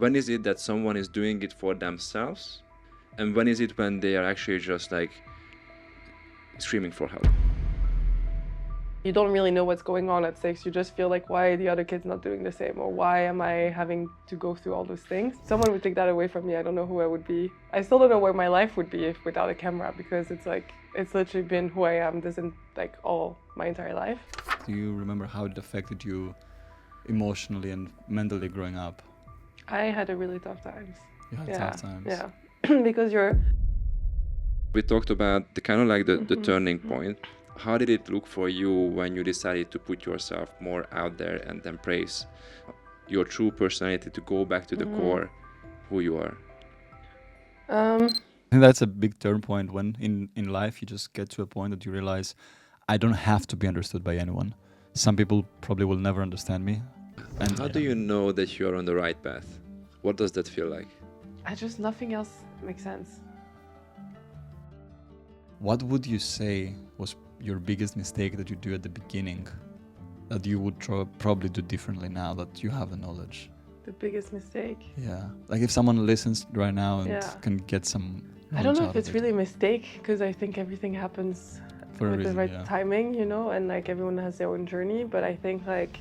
when is it that someone is doing it for themselves, and when is it when they are actually just like screaming for help? You don't really know what's going on at 6. You just feel like, why are the other kids not doing the same? Or why am I having to go through all those things? Someone would take that away from me. I don't know who I would be. I still don't know where my life would be if without a camera, because it's like, it's literally been who I am all my entire life. Do you remember how it affected you emotionally and mentally growing up? I had a really tough times. You had tough times. Yeah, because We talked about the kind of like the turning point. How did it look for you when you decided to put yourself more out there and embrace your true personality, to go back to the core, who you are? I think that's a big turn point when in life you just get to a point that you realize I don't have to be understood by anyone. Some people probably will never understand me. And how do you know that you're on the right path? What does that feel like? Nothing else makes sense. What would you say was your biggest mistake that you do at the beginning that you would probably do differently now that you have the knowledge? The biggest mistake? Yeah. Like if someone listens right now and can get some knowledge. I don't know if it's really a mistake, because I think everything happens with the right timing, you know, and like everyone has their own journey. But I think like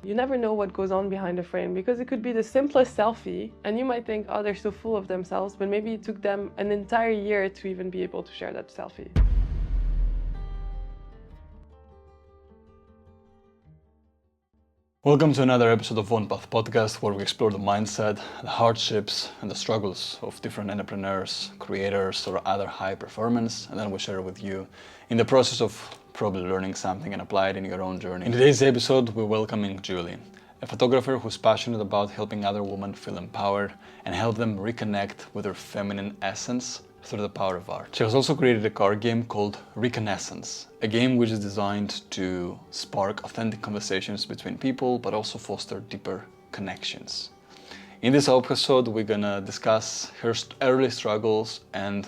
you never know what goes on behind a frame, because it could be the simplest selfie and you might think, oh, they're so full of themselves, but maybe it took them an entire year to even be able to share that selfie. Welcome to another episode of One Path Podcast, where we explore the mindset, the hardships, and the struggles of different entrepreneurs, creators, or other high performers, and then we share with you in the process of probably learning something and apply it in your own journey. In today's episode, we're welcoming Julie, a photographer who's passionate about helping other women feel empowered and help them reconnect with their feminine essence through the power of art. She has also created a card game called ReConEssence, a game which is designed to spark authentic conversations between people, but also foster deeper connections. In this episode, we're gonna discuss her early struggles and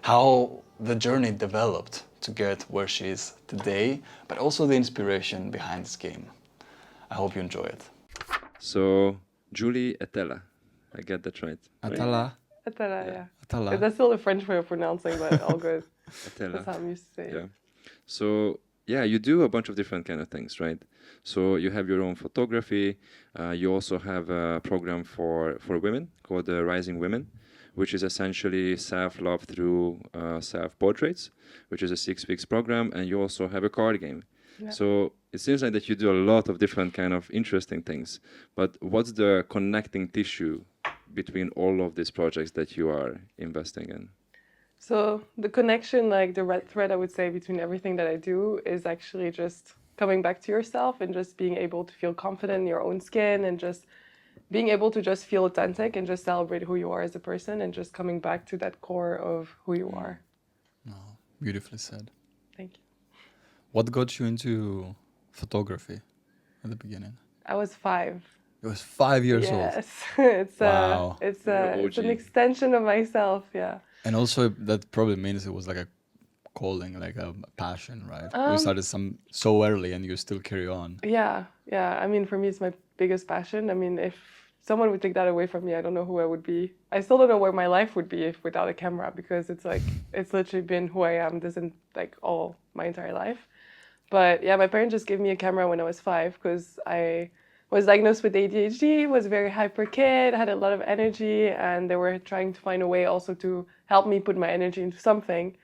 how the journey developed to get where she is today, but also the inspiration behind this game. I hope you enjoy it. So, Julie Attallah, I get that right? Attallah? Attallah, yeah. Attallah. That's still the French way of pronouncing, but all good. Attallah. That's how I'm used to say it. Yeah. So, yeah, you do a bunch of different kind of things, right? So you have your own photography. You also have a program for women called Rising Women, which is essentially self-love through self-portraits, which is a 6 weeks program. And you also have a card game. Yeah. So it seems like that you do a lot of different kind of interesting things. But what's the connecting tissue between all of these projects that you are investing in? So the connection, like the red thread, I would say, between everything that I do is actually just coming back to yourself and just being able to feel confident in your own skin and just being able to just feel authentic and just celebrate who you are as a person and just coming back to that core of who you are. Oh, beautifully said. Thank you. What got you into photography at the beginning? I was 5. You was 5 years old? Yes. Wow. It's an extension of myself, yeah. And also that probably means it was like a calling, like a passion, right? You started so early and you still carry on. Yeah. I mean, for me, it's my biggest passion. I mean, if someone would take that away from me, I don't know who I would be. I still don't know where my life would be if without a camera, because it's like, it's literally been who I am all my entire life. But yeah, my parents just gave me a camera when I was 5 because I was diagnosed with ADHD, was a very hyper kid, had a lot of energy, and they were trying to find a way also to help me put my energy into something.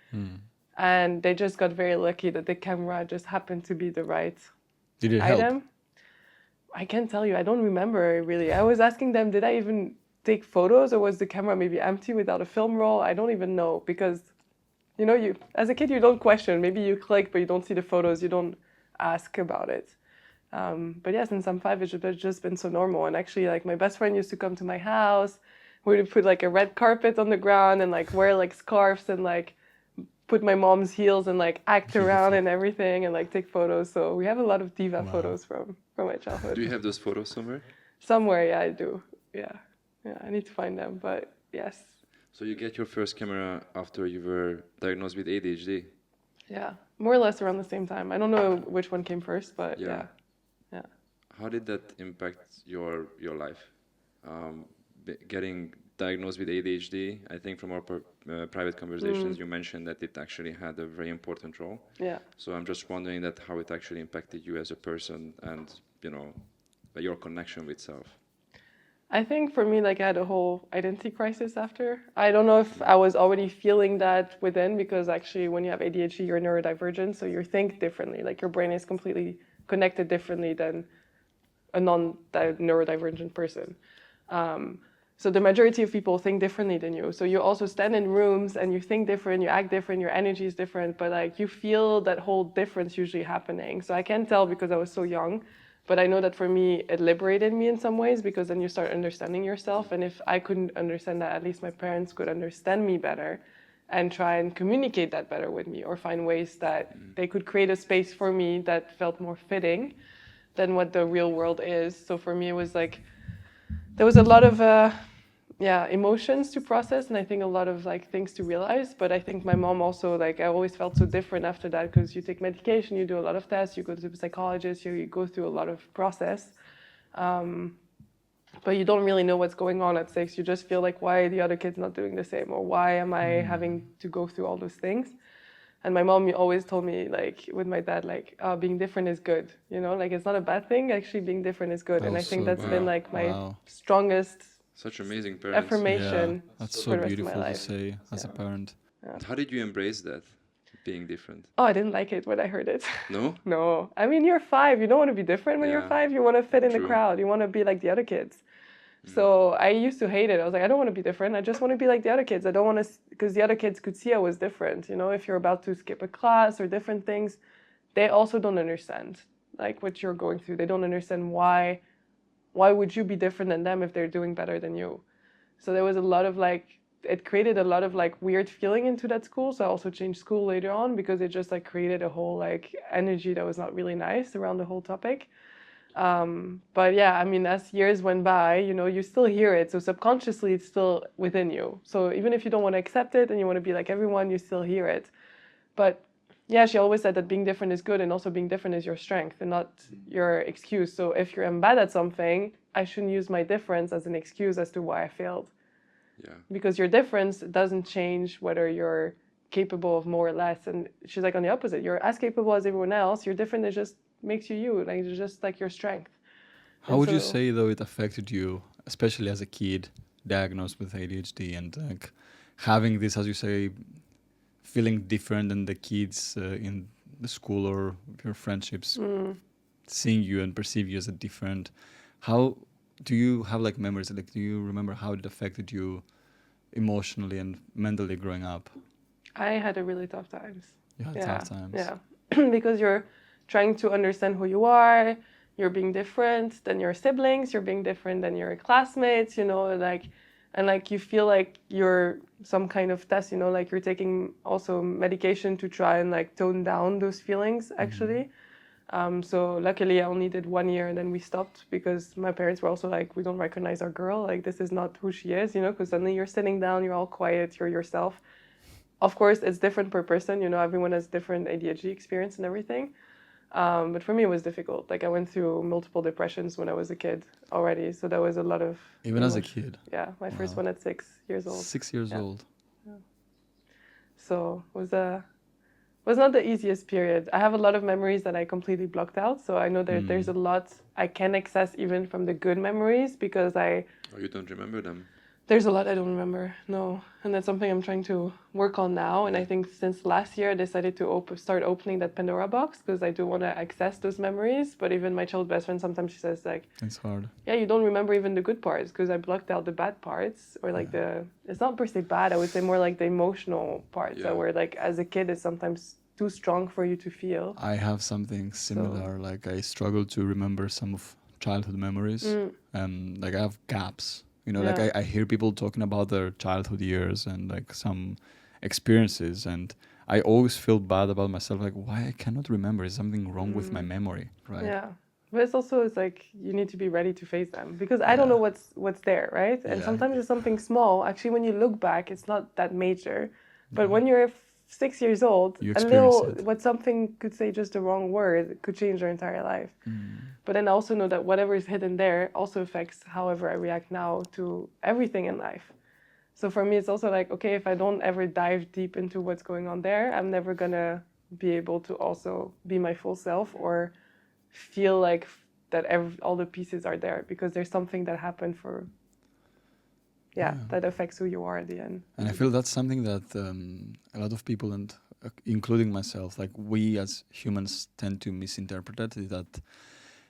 And they just got very lucky that the camera just happened to be the right Did it item. help? I can't tell you. I don't remember really. I was asking them, did I even take photos, or was the camera maybe empty without a film roll? I don't even know, because you know, you as a kid you don't question. Maybe you click, but you don't see the photos. You don't ask about it. But yeah, since I'm 5, it's just been so normal. And actually, like, my best friend used to come to my house. We would put like a red carpet on the ground and like wear like scarves and like put my mom's heels and like act around and everything and like take photos. So we have a lot of diva photos from my childhood. Do you have those photos somewhere? Somewhere, yeah, I do. Yeah, I need to find them, but yes. So you get your first camera after you were diagnosed with ADHD? Yeah, more or less around the same time. I don't know which one came first, but yeah. How did that impact your life? getting diagnosed with ADHD. I think from our private conversations, you mentioned that it actually had a very important role. Yeah. So I'm just wondering that how it actually impacted you as a person and, you know, your connection with self. I think for me, like I had a whole identity crisis after. I don't know if I was already feeling that within, because actually when you have ADHD, you're neurodivergent, so you think differently. Like your brain is completely connected differently than a non-neurodivergent person. So the majority of people think differently than you. So you also stand in rooms and you think different, you act different, your energy is different, but like you feel that whole difference usually happening. So I can't tell because I was so young, but I know that for me, it liberated me in some ways, because then you start understanding yourself. And if I couldn't understand that, at least my parents could understand me better and try and communicate that better with me, or find ways that they could create a space for me that felt more fitting than what the real world is. So for me, it was like, there was a lot of emotions to process, and I think a lot of like things to realize. But I think my mom also, like I always felt so different after that, because you take medication, you do a lot of tests, you go to the psychologist, you go through a lot of process, but you don't really know what's going on at 6. You just feel like, why are the other kids not doing the same, or why am I having to go through all those things? And my mom always told me, like with my dad, like being different is good, you know, like it's not a bad thing. Actually, being different is good. And I think that's been like my strongest Such amazing parents. affirmation. Yeah, that's for so the rest of beautiful my to life. say as a parent. How did you embrace that, being different? Oh, I didn't like it when I heard it. No? No. I mean, you're 5. You don't want to be different when you're 5. You want to fit in the True. crowd. You want to be like the other kids. So I used to hate it. I was like, I don't want to be different. I just want to be like the other kids. I don't want to, because the other kids could see I was different. You know, if you're about to skip a class or different things, they also don't understand like what you're going through. They don't understand why would you be different than them if they're doing better than you. So there was a lot of like, it created a lot of like weird feeling into that school. So I also changed school later on, because it just like created a whole like energy that was not really nice around the whole topic. But yeah, I mean, as years went by, you know, you still hear it. So subconsciously, it's still within you. So even if you don't want to accept it and you want to be like everyone, you still hear it. But yeah, she always said that being different is good, and also being different is your strength and not your excuse. So if I'm bad at something, I shouldn't use my difference as an excuse as to why I failed. Yeah. Because your difference doesn't change whether you're capable of more or less. And she's like, on the opposite, you're as capable as everyone else. You're different. It just makes you, like, it's just like your strength. How would you say though it affected you, especially as a kid diagnosed with ADHD, and like having this, as you say, feeling different than the kids in the school or your friendships, seeing you and perceive you as a different? How do you have like memories? Like, do you remember how it affected you emotionally and mentally growing up? I had a really tough times. You had tough times. Yeah, because you're trying to understand who you are. You're being different than your siblings. You're being different than your classmates. You know, like, and like you feel like you're some kind of test. You know, like you're taking also medication to try and like tone down those feelings. Actually. So luckily I only did 1 year and then we stopped, because my parents were also like, we don't recognize our girl, like this is not who she is, you know, because suddenly you're sitting down, you're all quiet, you're yourself. Of course, it's different per person, you know, everyone has different ADHD experience and everything. But for me, it was difficult. Like I went through multiple depressions when I was a kid already. So that was a lot of... Even as a kid? Yeah, my first one at 6 years old. 6 years old. Yeah. So it was not the easiest period. I have a lot of memories that I completely blocked out. So I know that there's a lot I can access even from the good memories, because Oh, you don't remember them? There's a lot I don't remember, no. And that's something I'm trying to work on now. And I think since last year, I decided to start opening that Pandora box, because I do want to access those memories. But even my child's best friend, sometimes she says like... It's hard. Yeah, you don't remember even the good parts, because I blocked out the bad parts. Or like it's not per se bad, I would say more like the emotional parts that were like, as a kid, it's sometimes too strong for you to feel. I have something similar. Like I struggle to remember some of childhood memories. Like I have gaps. You know, like I hear people talking about their childhood years and like some experiences, and I always feel bad about myself. Like, why I cannot remember? Is something wrong with my memory, right? Yeah, but it's like you need to be ready to face them, because I don't know what's there, right? And sometimes it's something small. Actually, when you look back, it's not that major. But when you're 6 years old, You a experience little, it. what something could say just the wrong word could change their entire life. But then I also know that whatever is hidden there also affects however I react now to everything in life. So for me, it's also like, okay, if I don't ever dive deep into what's going on there, I'm never gonna be able to also be my full self or feel like that all the pieces are there, because there's something that happened for, that affects who you are at the end. And I feel that's something that a lot of people, and including myself, like we as humans tend to misinterpret it, that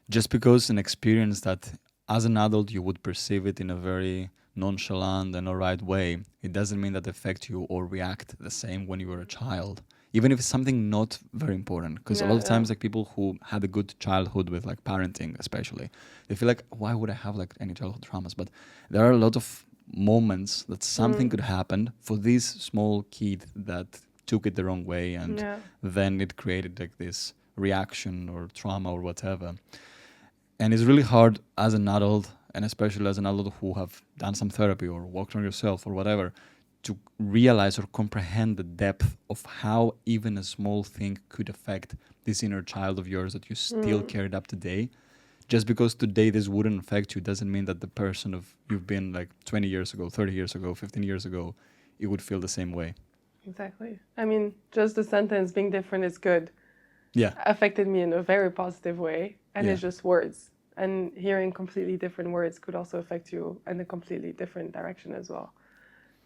just because an experience that as an adult you would perceive it in a very nonchalant and alright way, it doesn't mean that it affects you or react the same when you were a child, even if it's something not very important. Because a lot of times, like people who had a good childhood with like parenting especially, they feel like, why would I have like any childhood traumas? But there are a lot of moments that something could happen for this small kid that took it the wrong way, and then it created like this reaction or trauma or whatever. And it's really hard as an adult, and especially as an adult who have done some therapy or worked on yourself or whatever, to realize or comprehend the depth of how even a small thing could affect this inner child of yours that you still carried up today. Just because today this wouldn't affect you doesn't mean that the person of you've been like 20 years ago, 30 years ago, 15 years ago, it would feel the same way. Exactly. I mean, just the sentence being different is good. Yeah. Affected me in a very positive way, and it's just words. And hearing completely different words could also affect you in a completely different direction as well.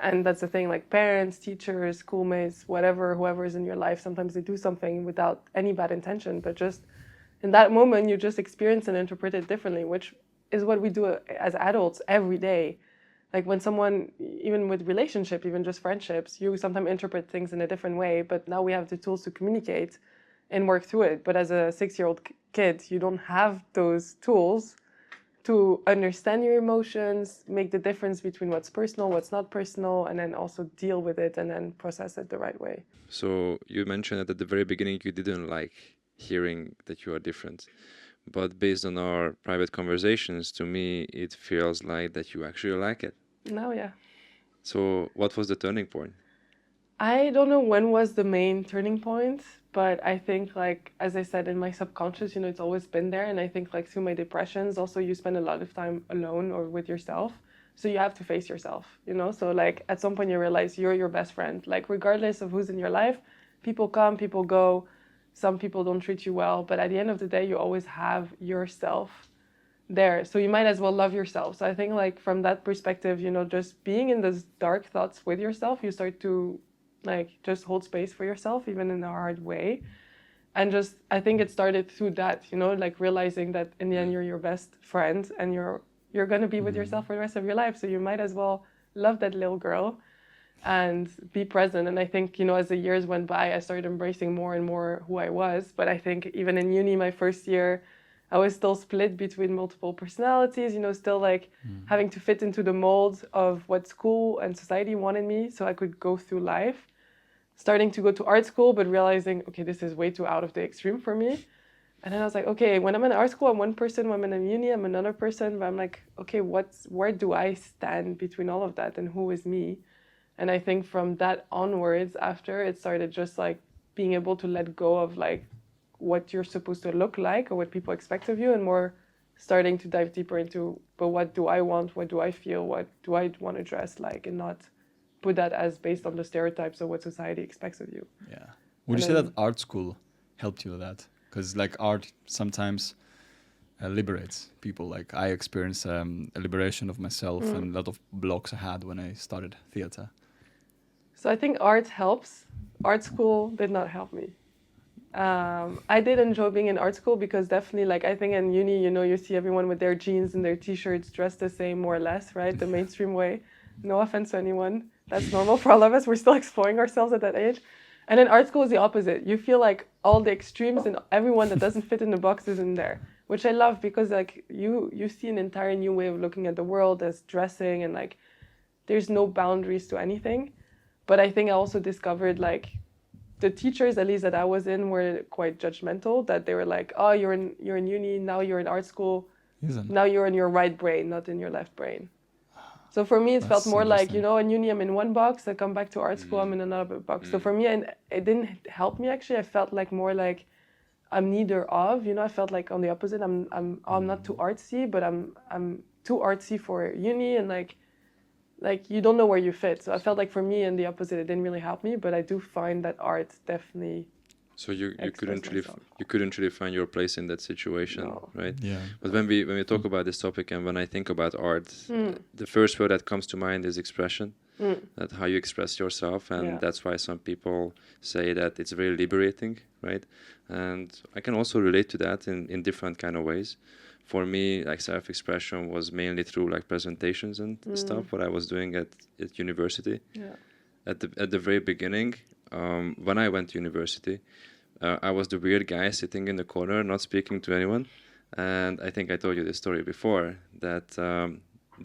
And that's the thing, like parents, teachers, schoolmates, whatever, whoever is in your life, sometimes they do something without any bad intention, but just in that moment, you just experience and interpret it differently, which is what we do as adults every day. Like when someone, even with relationship, even just friendships, you sometimes interpret things in a different way, but now we have the tools to communicate and work through it. But as a 6-year-old kid, you don't have those tools to understand your emotions, make the difference between what's personal, what's not personal, and then also deal with it and then process it the right way. So you mentioned that at the very beginning you didn't like hearing that you are different. But based on our private conversations, to me, it feels like that you actually like it. No, yeah. So what was the turning point? I don't know when was the main turning point, but I think, like, as I said, in my subconscious, it's always been there. And I think, like, through my depressions, also you spend a lot of time alone or with yourself. So you have to face yourself, So, like, at some point you realize you're your best friend. Like, regardless of who's in your life, people come, people go. Some people don't treat you well. But at the end of the day, you always have yourself there. So you might as well love yourself. So I think, like, from that perspective, just being in those dark thoughts with yourself, you start to like just hold space for yourself, even in a hard way. And just, I think it started through that, like realizing that in the end you're your best friend and you're going to be with yourself for the rest of your life. So you might as well love that little girl and be present. And I think, as the years went by, I started embracing more and more who I was. But I think even in uni, my first year, I was still split between multiple personalities, still like having to fit into the mold of what school and society wanted me so I could go through life. Starting to go to art school, but realizing, okay, this is way too out of the extreme for me. And then I was like, okay, when I'm in art school, I'm one person. When I'm in uni, I'm another person. But I'm like, okay, where do I stand between all of that and who is me? And I think from that onwards, after, it started just like being able to let go of like what you're supposed to look like or what people expect of you, and more starting to dive deeper into, but what do I want? What do I feel? What do I want to dress like? And not put that as based on the stereotypes of what society expects of you. Yeah. Would you say that art school helped you with that? Because like art sometimes liberates people. Like I experienced a liberation of myself and a lot of blocks I had when I started theater. So I think art helps. Art school did not help me. I did enjoy being in art school because definitely, like, I think in uni, you see everyone with their jeans and their t-shirts dressed the same, more or less, right? The mainstream way. No offense to anyone. That's normal for all of us. We're still exploring ourselves at that age. And in art school is the opposite. You feel like all the extremes and everyone that doesn't fit in the box is in there, which I love because, like, you see an entire new way of looking at the world as dressing, and, like, there's no boundaries to anything. But I think I also discovered, like, the teachers, at least that I was in, were quite judgmental, that they were like, oh, you're in uni, now you're in art school. Now you're in your right brain, not in your left brain. So for me, it felt That's more like, you interesting. know, in uni I'm in one box, I come back to art school, I'm in another box. So for me, and it didn't help me actually. I felt like more like I'm neither of, you know. I felt like on the opposite. I'm not too artsy, but I'm too artsy for uni, and like you don't know where you fit. So I felt like for me, in the opposite, it didn't really help me. But I do find that art definitely So you express couldn't really myself. you couldn't really find your place in that situation, No. right? Yeah. But when we talk about this topic and when I think about art, the first word that comes to mind is expression. That how you express yourself, and Yeah. that's why some people say that it's very liberating, right? And I can also relate to that in different kind of ways. For me, like self-expression was mainly through like presentations and stuff, what I was doing at university. Yeah. At the very beginning, when I went to university, I was the weird guy sitting in the corner, not speaking to anyone. And I think I told you this story before, that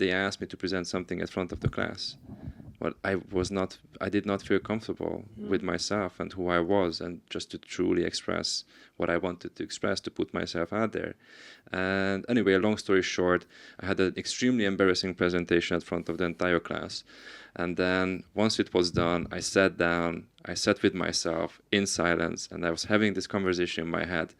they asked me to present something in front of the class. But I did not feel comfortable with myself and who I was, and just to truly express what I wanted to express, to put myself out there. And anyway, long story short, I had an extremely embarrassing presentation in front of the entire class. And then once it was done, I sat down, I sat with myself in silence, and I was having this conversation in my head.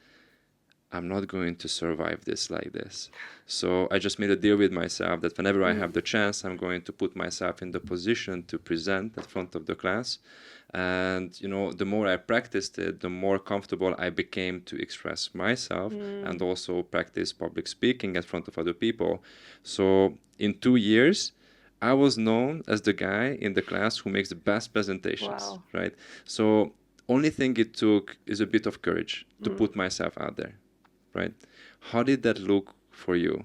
I'm not going to survive this like this. So I just made a deal with myself that whenever I have the chance, I'm going to put myself in the position to present in front of the class. And, you know, the more I practiced it, the more comfortable I became to express myself and also practice public speaking in front of other people. So in 2 years, I was known as the guy in the class who makes the best presentations, Wow. right? So only thing it took is a bit of courage to put myself out there. Right? How did that look for you?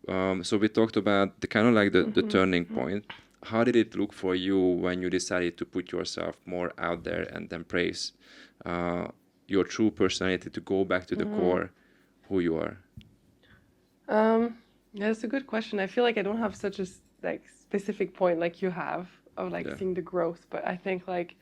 So we talked about the kind of like the turning point. How did it look for you when you decided to put yourself more out there and embrace your true personality, to go back to the core, who you are? Yeah, that's a good question. I feel like I don't have such a like specific point like you have of like Yeah. seeing the growth, but I think like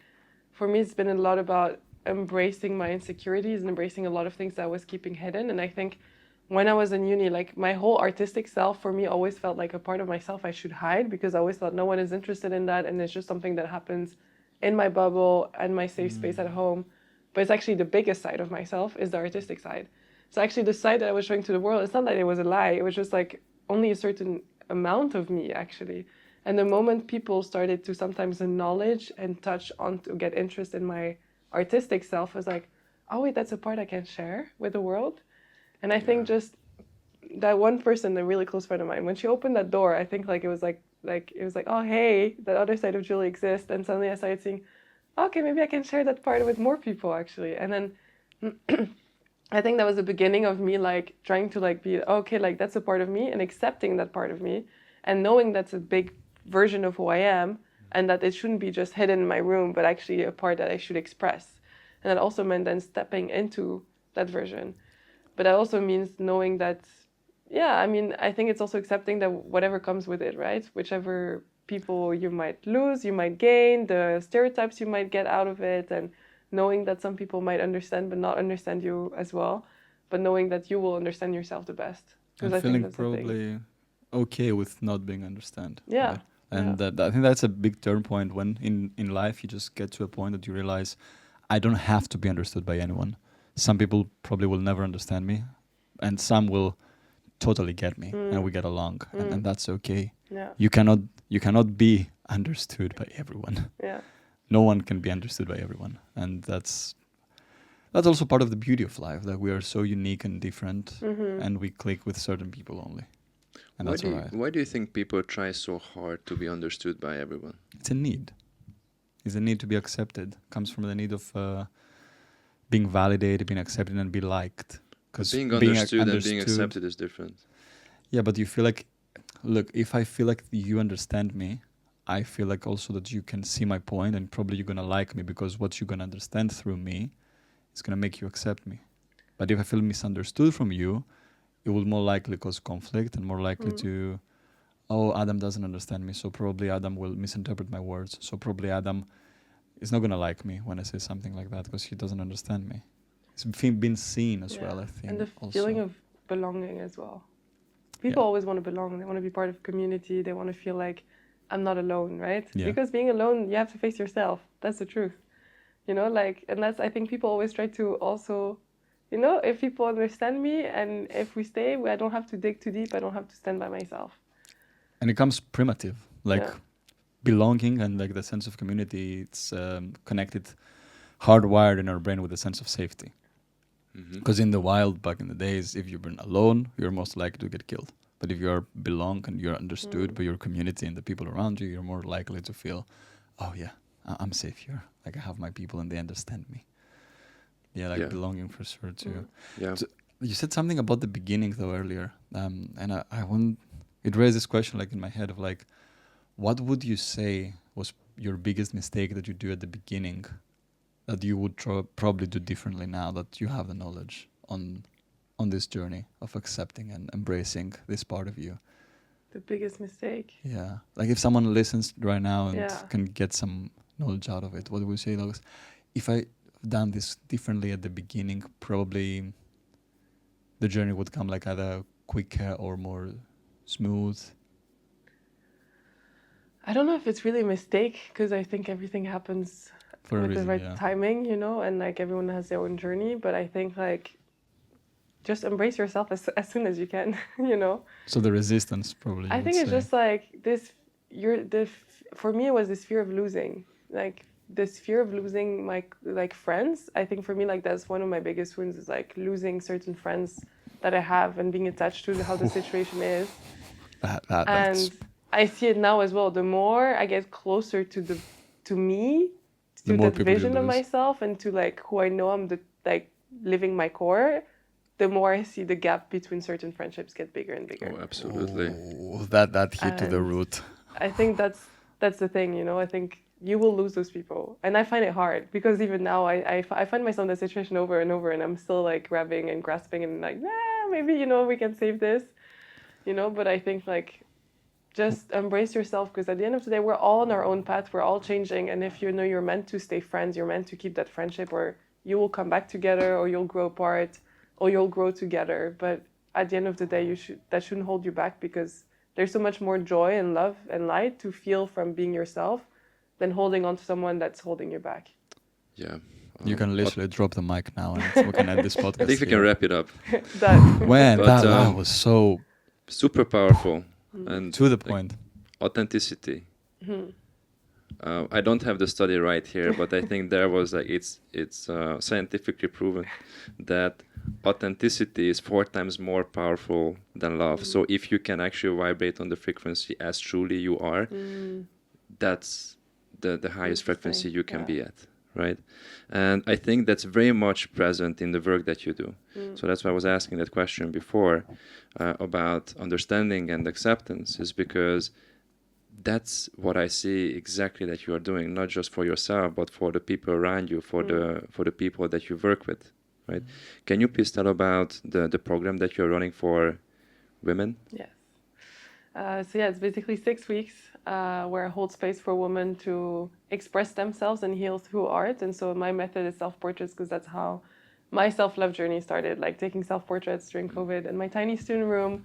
for me it's been a lot about embracing my insecurities and embracing a lot of things that I was keeping hidden. And I think when I was in uni, like my whole artistic self for me always felt like a part of myself I should hide, because I always thought no one is interested in that, and it's just something that happens in my bubble and my safe space at home. But it's actually the biggest side of myself is the artistic side. So actually the side that I was showing to the world, it's not that it was a lie, it was just like only a certain amount of me actually. And the moment people started to sometimes acknowledge and touch on to get interest in my artistic self, was like, oh wait, that's a part I can share with the world. And I think just that one person, a really close friend of mine, when she opened that door, I think like it was like it was like, oh hey, that other side of Julie exists. And suddenly I started seeing, okay, maybe I can share that part with more people actually. And then I think that was the beginning of me like trying to like be okay, like that's a part of me, and accepting that part of me, and knowing that's a big version of who I am, and that it shouldn't be just hidden in my room, but actually a part that I should express. And that also meant then stepping into that version. But that also means knowing that, yeah, I mean, I think it's also accepting that whatever comes with it, right? Whichever people you might lose, you might gain, the stereotypes you might get out of it, and knowing that some people might understand but not understand you as well, but knowing that you will understand yourself the best. And I think feeling that's the thing. probably okay with not being understood. Yeah. Right? And I think that's a big turn point when in life you just get to a point that you realize I don't have to be understood by anyone. Some people probably will never understand me, and some will totally get me, and we get along, and that's okay. Yeah. You cannot be understood by everyone. Yeah. No one can be understood by everyone, and that's also part of the beauty of life, that we are so unique and different, and we click with certain people only, and that's all right. Why do you think people try so hard to be understood by everyone? It's a need. It's a need to be accepted. It comes from the need of being validated, being accepted, and be liked. Because being understood and being accepted is different. Yeah, but you feel like, look, if I feel like you understand me, I feel like also that you can see my point, and probably you're going to like me, because what you're going to understand through me is going to make you accept me. But if I feel misunderstood from you, it will more likely cause conflict, and more likely to, oh, Adam doesn't understand me, so probably Adam will misinterpret my words. So probably Adam is not going to like me when I say something like that, because he doesn't understand me. It's been seen as well, I think. And the also. feeling of belonging as well. People always want to belong. They want to be part of a community. They want to feel like I'm not alone, right? Yeah. Because being alone, you have to face yourself. That's the truth. You know, like, and that's, I think people always try to also, you know, if people understand me and if we stay, I don't have to dig too deep. I don't have to stand by myself. And it comes primitive, like Yeah. belonging and like the sense of community. It's connected, hardwired in our brain with a sense of safety. Because in the wild, back in the days, if you've been alone, you're most likely to get killed. But if you belong and you're understood by your community and the people around you, you're more likely to feel, oh yeah, I'm safe here. Like I have my people and they understand me. Yeah, like belonging for sure too. Yeah. So you said something about the beginning though earlier, and I want it raised this question like in my head of like, what would you say was your biggest mistake that you do at the beginning that you would probably do differently now that you have the knowledge on this journey of accepting and embracing this part of you? The biggest mistake. Yeah. Like if someone listens right now and Yeah. can get some knowledge out of it, what would you say? Like, if I done this differently at the beginning, probably the journey would come like either quicker or more smooth. I don't know if it's really a mistake because I think everything happens For a with reason, the right yeah. timing, you know, and like everyone has their own journey. But I think like just embrace yourself as soon as you can, you know. So the resistance probably. I think it's just like this. For me, it was this fear of losing, like this fear of losing my like friends. I think for me, like that's one of my biggest wounds is like losing certain friends that I have and being attached to how the situation is. that's And I see it now as well. The more I get closer to me, The to more that people you vision of lose. myself and to like who I know I'm like living my core, the more I see the gap between certain friendships get bigger and bigger. Oh, absolutely. Oh, that hit to the And root. I think that's the thing, you know. I think you will lose those people, and I find it hard because even now I find myself in that situation over and over, and I'm still like grabbing and grasping and like, maybe you know we can save this, you know. But I think like just embrace yourself because at the end of the day we're all on our own path, we're all changing, and if you know you're meant to stay friends, you're meant to keep that friendship, or you will come back together, or you'll grow apart, or you'll grow together. But at the end of the day, that shouldn't hold you back because there's so much more joy and love and light to feel from being yourself than holding on to someone that's holding you back. Yeah. You can literally drop the mic now and we can end this podcast. I think we can wrap it up. Done. Man, But, that was so Super powerful and to the like, point. authenticity. I don't have the study right here, but I think there was like it's scientifically proven that authenticity is 4 times more powerful than love. So if you can actually vibrate on the frequency as truly you are, that's the highest frequency you can be at, right? And I think that's very much present in the work that you do. So that's why I was asking that question before about understanding and acceptance, is because that's what I see exactly that you are doing, not just for yourself, but for the people around you, for the people that you work with, right? Can you please tell about the program that you're running for women? Yes. So yeah, it's basically 6 weeks where I hold space for women to express themselves and heal through art. And so my method is self-portraits because that's how my self-love journey started, like taking self-portraits during COVID in my tiny student room.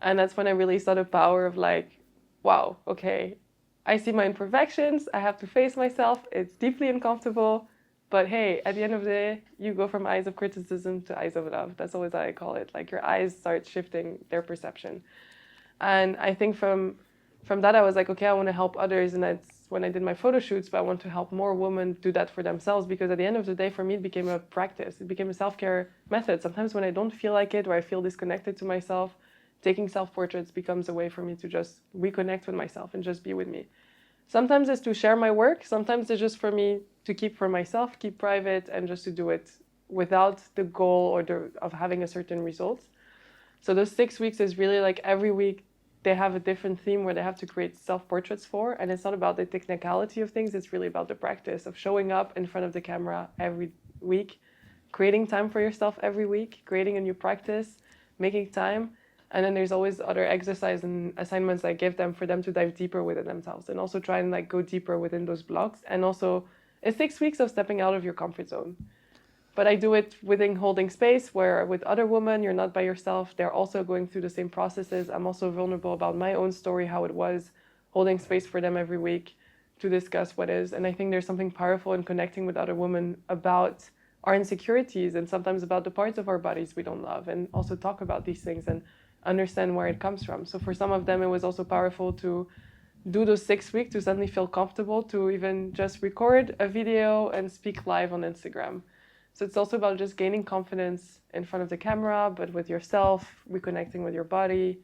And that's when I really saw the power of like, wow, okay, I see my imperfections. I have to face myself. It's deeply uncomfortable. But hey, at the end of the day, you go from eyes of criticism to eyes of love. That's always how I call it. Like your eyes start shifting their perception. And I think from that, I was like, okay, I want to help others. And that's when I did my photo shoots, but I want to help more women do that for themselves. Because at the end of the day, for me, it became a practice. It became a self-care method. Sometimes when I don't feel like it, or I feel disconnected to myself, taking self-portraits becomes a way for me to just reconnect with myself and just be with me. Sometimes it's to share my work. Sometimes it's just for me to keep for myself, keep private, and just to do it without the goal or of having a certain result. So those 6 weeks is really like every week they have a different theme where they have to create self-portraits for. And it's not about the technicality of things. It's really about the practice of showing up in front of the camera every week, creating time for yourself every week, creating a new practice, making time. And then there's always other exercise and assignments I give them for them to dive deeper within themselves and also try and like go deeper within those blocks. And also it's 6 weeks of stepping out of your comfort zone. But I do it within holding space, where with other women, you're not by yourself. They're also going through the same processes. I'm also vulnerable about my own story, how it was, holding space for them every week to discuss what is. And I think there's something powerful in connecting with other women about our insecurities and sometimes about the parts of our bodies we don't love, and also talk about these things and understand where it comes from. So for some of them, it was also powerful to do those 6 weeks to suddenly feel comfortable to even just record a video and speak live on Instagram. So it's also about just gaining confidence in front of the camera, but with yourself, reconnecting with your body,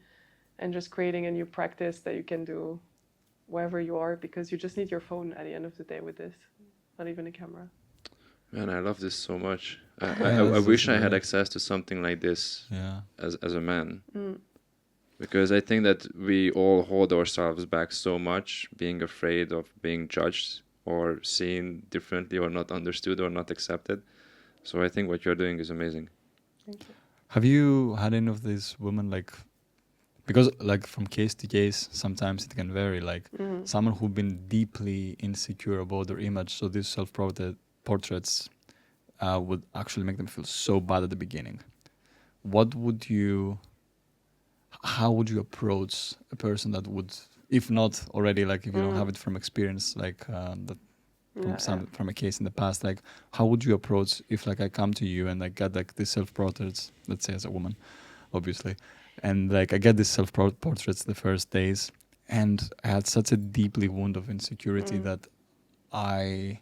and just creating a new practice that you can do wherever you are, because you just need your phone at the end of the day with this, not even a camera. Man, I love this so much. Yeah, I wish I had great. access to something like this Yeah. as a man. Because I think that we all hold ourselves back so much, being afraid of being judged or seen differently or not understood or not accepted. So I think what you're doing is amazing. Thank you. Have you had any of these women, like, because like from case to case, sometimes it can vary, like someone who've been deeply insecure about their image, so these self-portraits would actually make them feel so bad at the beginning. How would you approach a person that would, if not already, like if you don't have it from experience, like that from a case in the past, like how would you approach if like I come to you and I get like these self-portraits, let's say as a woman, obviously, and like I get these self-portraits the first days, and I had such a deeply wound of insecurity that I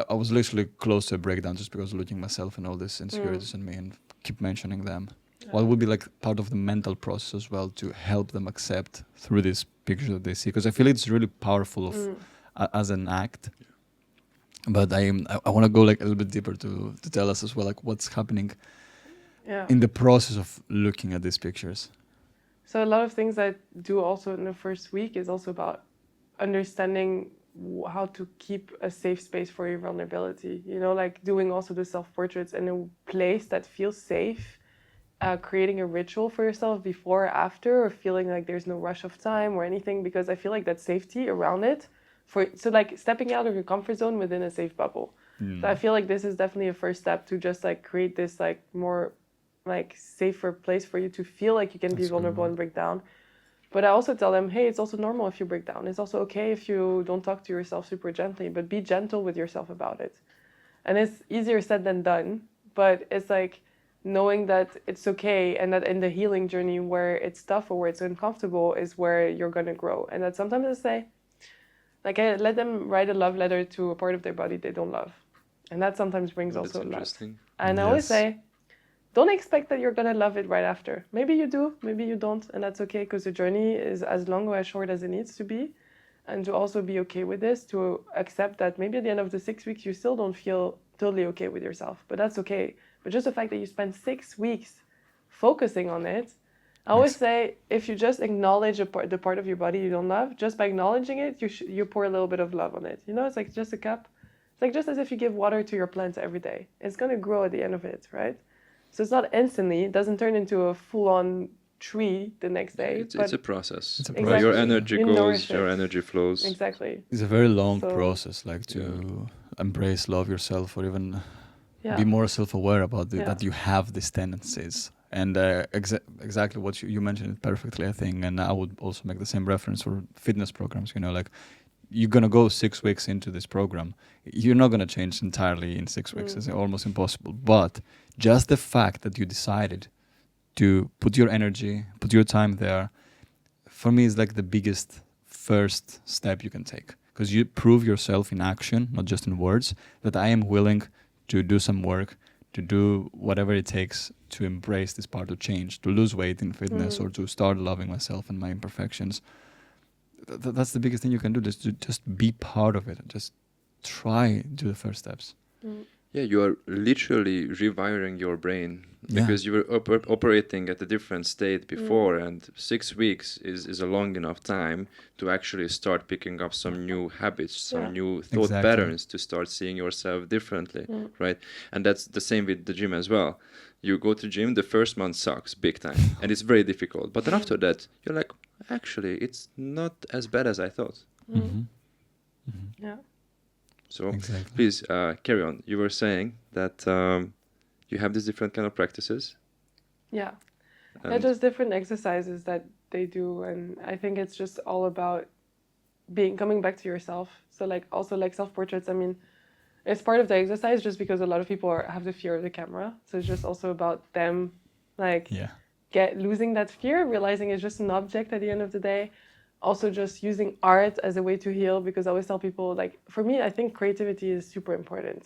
was literally close to a breakdown just because looking myself and all these insecurities in me and keep mentioning them. What would be like part of the mental process as well to help them accept through this picture that they see? Because I feel it's really powerful as an act. But I want to go like a little bit deeper to tell us as well, like what's happening in the process of looking at these pictures. So a lot of things I do also in the first week is also about understanding how to keep a safe space for your vulnerability. You know, like doing also the self-portraits in a place that feels safe, creating a ritual for yourself before or after, or feeling like there's no rush of time or anything, because I feel like that safety around it, so like stepping out of your comfort zone within a safe bubble. So I feel like this is definitely a first step to just like create this like more like safer place for you to feel like you can be vulnerable and break down. But I also tell them, hey, it's also normal if you break down. It's also okay if you don't talk to yourself super gently, but be gentle with yourself about it. And it's easier said than done, but it's like knowing that it's okay, and that in the healing journey where it's tough or where it's uncomfortable is where you're going to grow. And that sometimes I say, like I let them write a love letter to a part of their body they don't love. And that sometimes brings also love. And I always say, don't expect that you're going to love it right after. Maybe you do, maybe you don't. And that's okay, because the journey is as long or as short as it needs to be. And to also be okay with this, to accept that maybe at the end of the 6 weeks, you still don't feel totally okay with yourself. But that's okay. But just the fact that you spend 6 weeks focusing on it, I always say, if you just acknowledge the part of your body you don't love, just by acknowledging it, you pour a little bit of love on it. You know, it's like just a cup. It's like just as if you give water to your plants every day. It's going to grow at the end of it, right? So it's not instantly, it doesn't turn into a full-on tree the next day. It's a process. It's a Where your process. energy goes, your energy flows. Exactly. It's a very long process, like to embrace, love yourself, or even be more self-aware about that you have these tendencies. And exactly what you mentioned it perfectly, I think. And I would also make the same reference for fitness programs. You know, like you're gonna go 6 weeks into this program. You're not gonna change entirely in 6 weeks. It's almost impossible. But just the fact that you decided to put your energy, put your time there, for me is like the biggest first step you can take. Because you prove yourself in action, not just in words, that I am willing to do some work, to do whatever it takes to embrace this part of change, to lose weight in fitness or to start loving myself and my imperfections. That's the biggest thing you can do, just to just be part of it and just try do the first steps. Yeah, you are literally rewiring your brain because you were operating at a different state before, and 6 weeks is a long enough time to actually start picking up some new habits, some new thought patterns, to start seeing yourself differently, right? And that's the same with the gym as well. You go to gym, the first month sucks big time, and it's very difficult. But then after that, you're like, actually, it's not as bad as I thought. Yeah. So Exactly. please carry on. You were saying that you have these different kind of practices. Yeah. Yeah, And just different exercises that they do, and I think it's just all about coming back to yourself. So like also like self portraits. I mean, it's part of the exercise just because a lot of people have the fear of the camera. So it's just also about them like Yeah. losing that fear, realizing it's just an object at the end of the day. Also just using art as a way to heal, because I always tell people, like, for me, I think creativity is super important.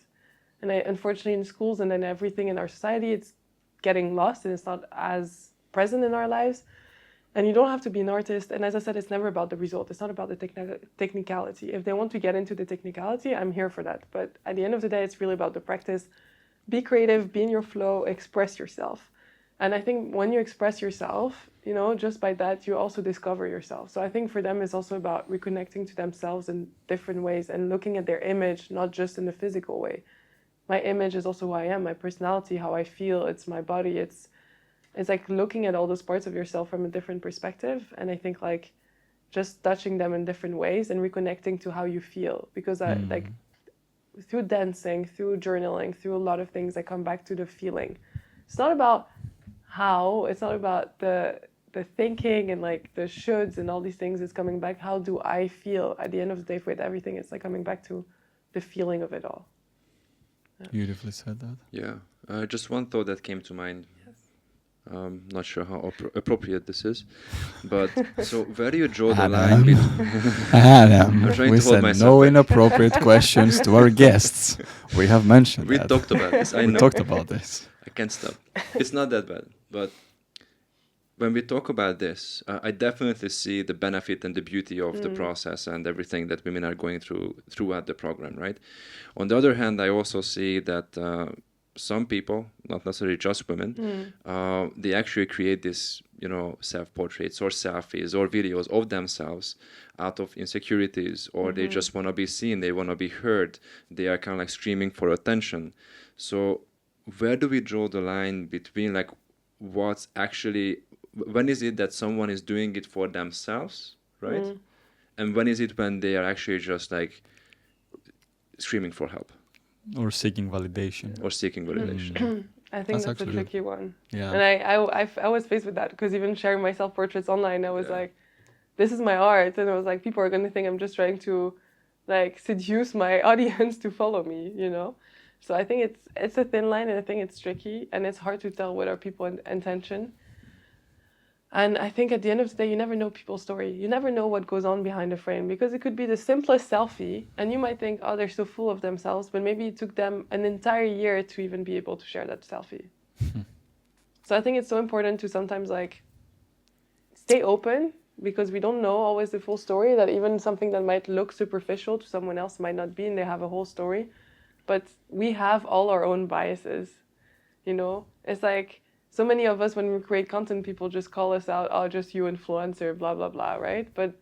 And unfortunately in schools and then everything in our society, it's getting lost and it's not as present in our lives. And you don't have to be an artist. And as I said, it's never about the result. It's not about the technicality. If they want to get into the technicality, I'm here for that. But at the end of the day, it's really about the practice. Be creative, be in your flow, express yourself. And I think when you express yourself, you know, just by that, you also discover yourself. So I think for them, it's also about reconnecting to themselves in different ways and looking at their image, not just in the physical way. My image is also who I am, my personality, how I feel, it's my body, it's like looking at all those parts of yourself from a different perspective. And I think like just touching them in different ways and reconnecting to how you feel, because I like through dancing, through journaling, through a lot of things, I come back to the feeling. It's not about how, it's not about the thinking and like the shoulds and all these things. It's coming back, how do I feel at the end of the day with everything? It's like coming back to the feeling of it all. Beautifully said that. yeah, just one thought that came to mind. Not sure how appropriate this is, but so where do you draw the line between? I'm trying We to hold said myself no back. inappropriate questions to our guests. We have mentioned We that. talked about this. I We know. talked about this. I can't stop. It's not that bad, but when we talk about this, I definitely see the benefit and the beauty of the process and everything that women are going through throughout the program, right? On the other hand, I also see that some people, not necessarily just women, they actually create this, you know, self-portraits or selfies or videos of themselves out of insecurities, or they just want to be seen, they want to be heard, they are kind of like screaming for attention. So where do we draw the line between like what's actually, when is it that someone is doing it for themselves, right? And when is it when they are actually just like screaming for help Or seeking validation. or seeking validation? I think That's that's a actually tricky one. Yeah. And I was faced with that, because even sharing my self-portraits online, I was Yeah. like, this is my art. And I was like, people are going to think I'm just trying to like seduce my audience to follow me, you know? So I think it's a thin line, and I think it's tricky, and it's hard to tell what are people's intention. And I think at the end of the day, you never know people's story. You never know what goes on behind the frame, because it could be the simplest selfie and you might think, oh, they're so full of themselves, but maybe it took them an entire year to even be able to share that selfie. So I think it's so important to sometimes like stay open, because we don't know always the full story, that even something that might look superficial to someone else might not be, and they have a whole story. But we have all our own biases, you know? It's like, so many of us, when we create content, people just call us out, oh, just you influencer, blah, blah, blah, right? But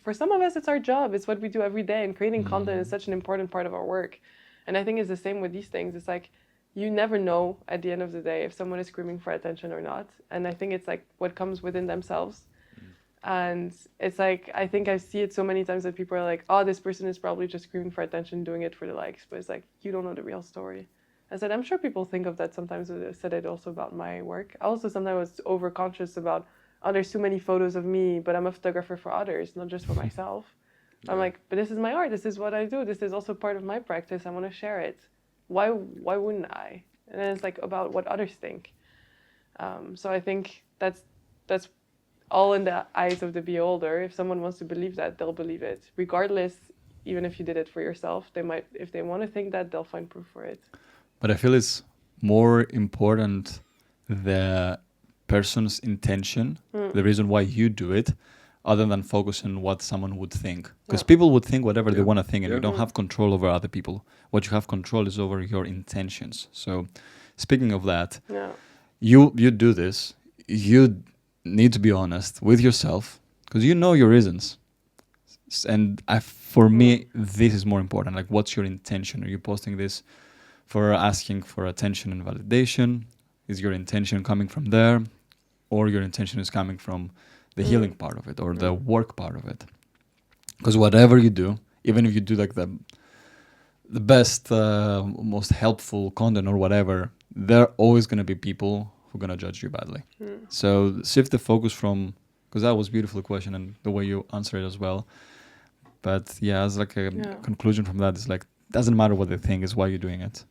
for some of us, it's our job. It's what we do every day. And creating content is such an important part of our work. And I think it's the same with these things. It's like, you never know at the end of the day if someone is screaming for attention or not. And I think it's like what comes within themselves. And it's like, I think I see it so many times that people are like, oh, this person is probably just screaming for attention, doing it for the likes. But it's like, you don't know the real story. I said, I'm sure people think of that sometimes. I said it also about my work. I also sometimes was overconscious about, oh, there's too many photos of me, but I'm a photographer for others, not just for myself. I'm like, but this is my art. This is what I do. This is also part of my practice. I want to share it. Why wouldn't I? And then it's like about what others think. So I think that's all in the eyes of the beholder. If someone wants to believe that, they'll believe it. Regardless, even if you did it for yourself, they might, if they want to think that, they'll find proof for it. But I feel it's more important the person's intention, the reason why you do it, other than focus on what someone would think. Because people would think whatever they want to think, and you don't have control over other people. What you have control is over your intentions. So speaking of that, you do this. You need to be honest with yourself, because you know your reasons. And for me, this is more important. Like, what's your intention? Are you posting this for asking for attention and validation? Is your intention coming from there? Or your intention is coming from the healing part of it, or the work part of it? Because whatever you do, even if you do like the the best, most helpful content or whatever, there are always going to be people who are going to judge you badly. So shift the focus from, because that was a beautiful question and the way you answer it as well. But yeah, as like a conclusion from that is like, doesn't matter what they think, is why you're doing it.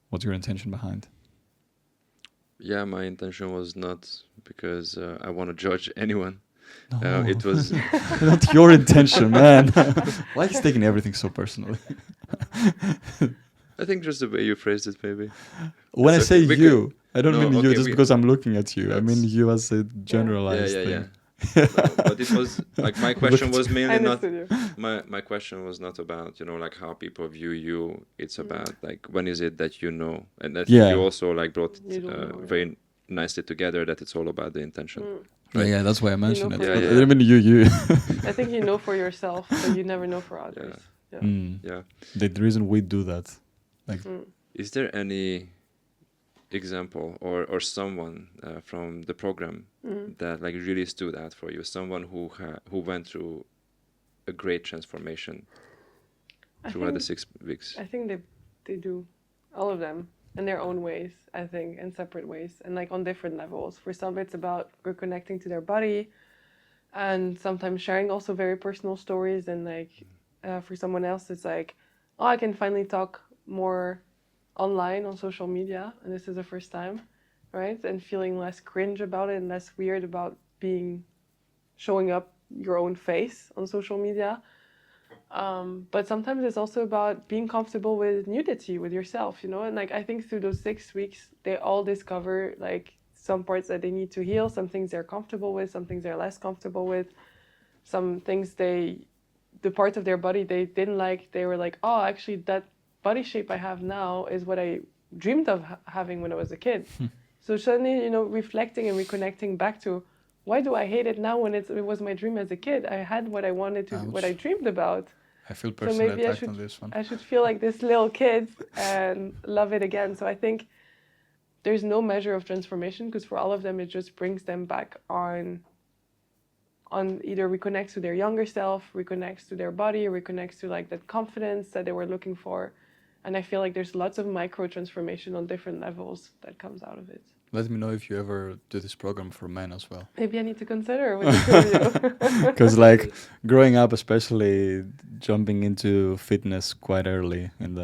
What's your intention behind? Yeah, my intention was not because I want to judge anyone. No. It was not your intention, man. Why he's taking everything so personally? I think just the way you phrased it, maybe. When It's I okay. say you, I don't No, mean you okay, just because I'm looking at you. I mean That's- you as a generalized Yeah. thing. No, but it was like my question was I mainly not understood you. my question was not about, you know, like how people view you. It's about like when is it that you know, and I think Yeah. you also like brought You it don't know, yeah. very nicely together that it's all about the intention. Yeah, yeah, that's why I mentioned know it. for But yourself. I mean you. I think you know for yourself, but you never know for others. Yeah. Yeah. The reason we do that, like, Is there any example or someone from the program that like really stood out for you? Someone who went through a great transformation throughout the 6 weeks? I think they do, all of them, in their own ways, I think, in separate ways, and like on different levels. For some, it's about reconnecting to their body, and sometimes sharing also very personal stories. And like for someone else, it's like, oh, I can finally talk more online on social media, and this is the first time, right? And feeling less cringe about it and less weird about showing up your own face on social media. But sometimes it's also about being comfortable with nudity, with yourself, you know? And like, I think through those 6 weeks, they all discover like some parts that they need to heal, some things they're comfortable with, some things they're less comfortable with, some things the parts of their body they didn't like, they were like, oh, actually that body shape I have now is what I dreamed of having when I was a kid. So suddenly, you know, reflecting and reconnecting back to, why do I hate it now when it was my dream as a kid? I had what I wanted to, what I dreamed about. I feel So personally maybe attacked on this one. I should feel like this little kid and love it again. So I think there's no measure of transformation, because for all of them, it just brings them back on either reconnects to their younger self, reconnects to their body, reconnects to like that confidence that they were looking for. And I feel like there's lots of micro transformation on different levels that comes out of it. Let me know if you ever do this program for men as well. Maybe I need to consider with the two of you. Because like growing up, especially jumping into fitness quite early in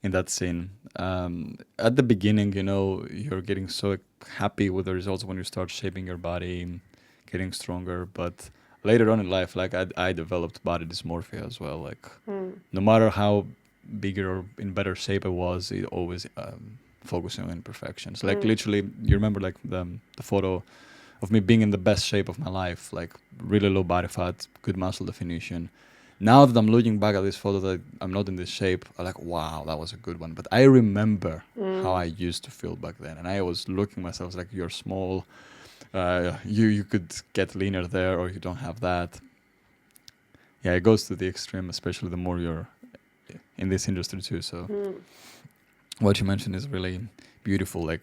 that scene. At the beginning, you know, you're getting so happy with the results when you start shaping your body, getting stronger. But later on in life, like I developed body dysmorphia as well. Like no matter how bigger or in better shape I was, it always focusing on imperfections. Like literally, you remember like the photo of me being in the best shape of my life, like really low body fat, good muscle definition. Now that I'm looking back at this photo that I'm not in this shape, I'm like, wow, that was a good one. But I remember how I used to feel back then. And I was looking at myself like, you're small, you could get leaner there, or you don't have that. Yeah, it goes to the extreme, especially the more you're in this industry too. So what you mentioned is really beautiful. Like,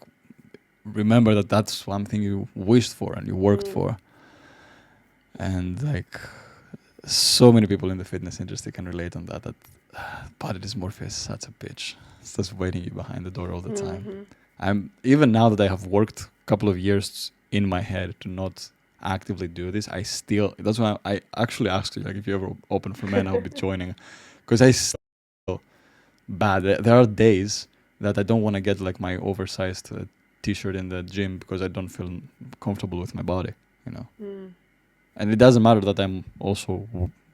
remember that that's one thing you wished for and you worked for. And like, so many people in the fitness industry can relate on that body dysmorphia is such a bitch. It's just waiting you behind the door all the time. I'm even now that I have worked a couple of years in my head to not actively do this, I still, that's why I actually asked you, like, if you ever open for men, I'll be joining, because I still bad. There are days that I don't want to get like my oversized t-shirt in the gym because I don't feel comfortable with my body, you know. And it doesn't matter that I'm also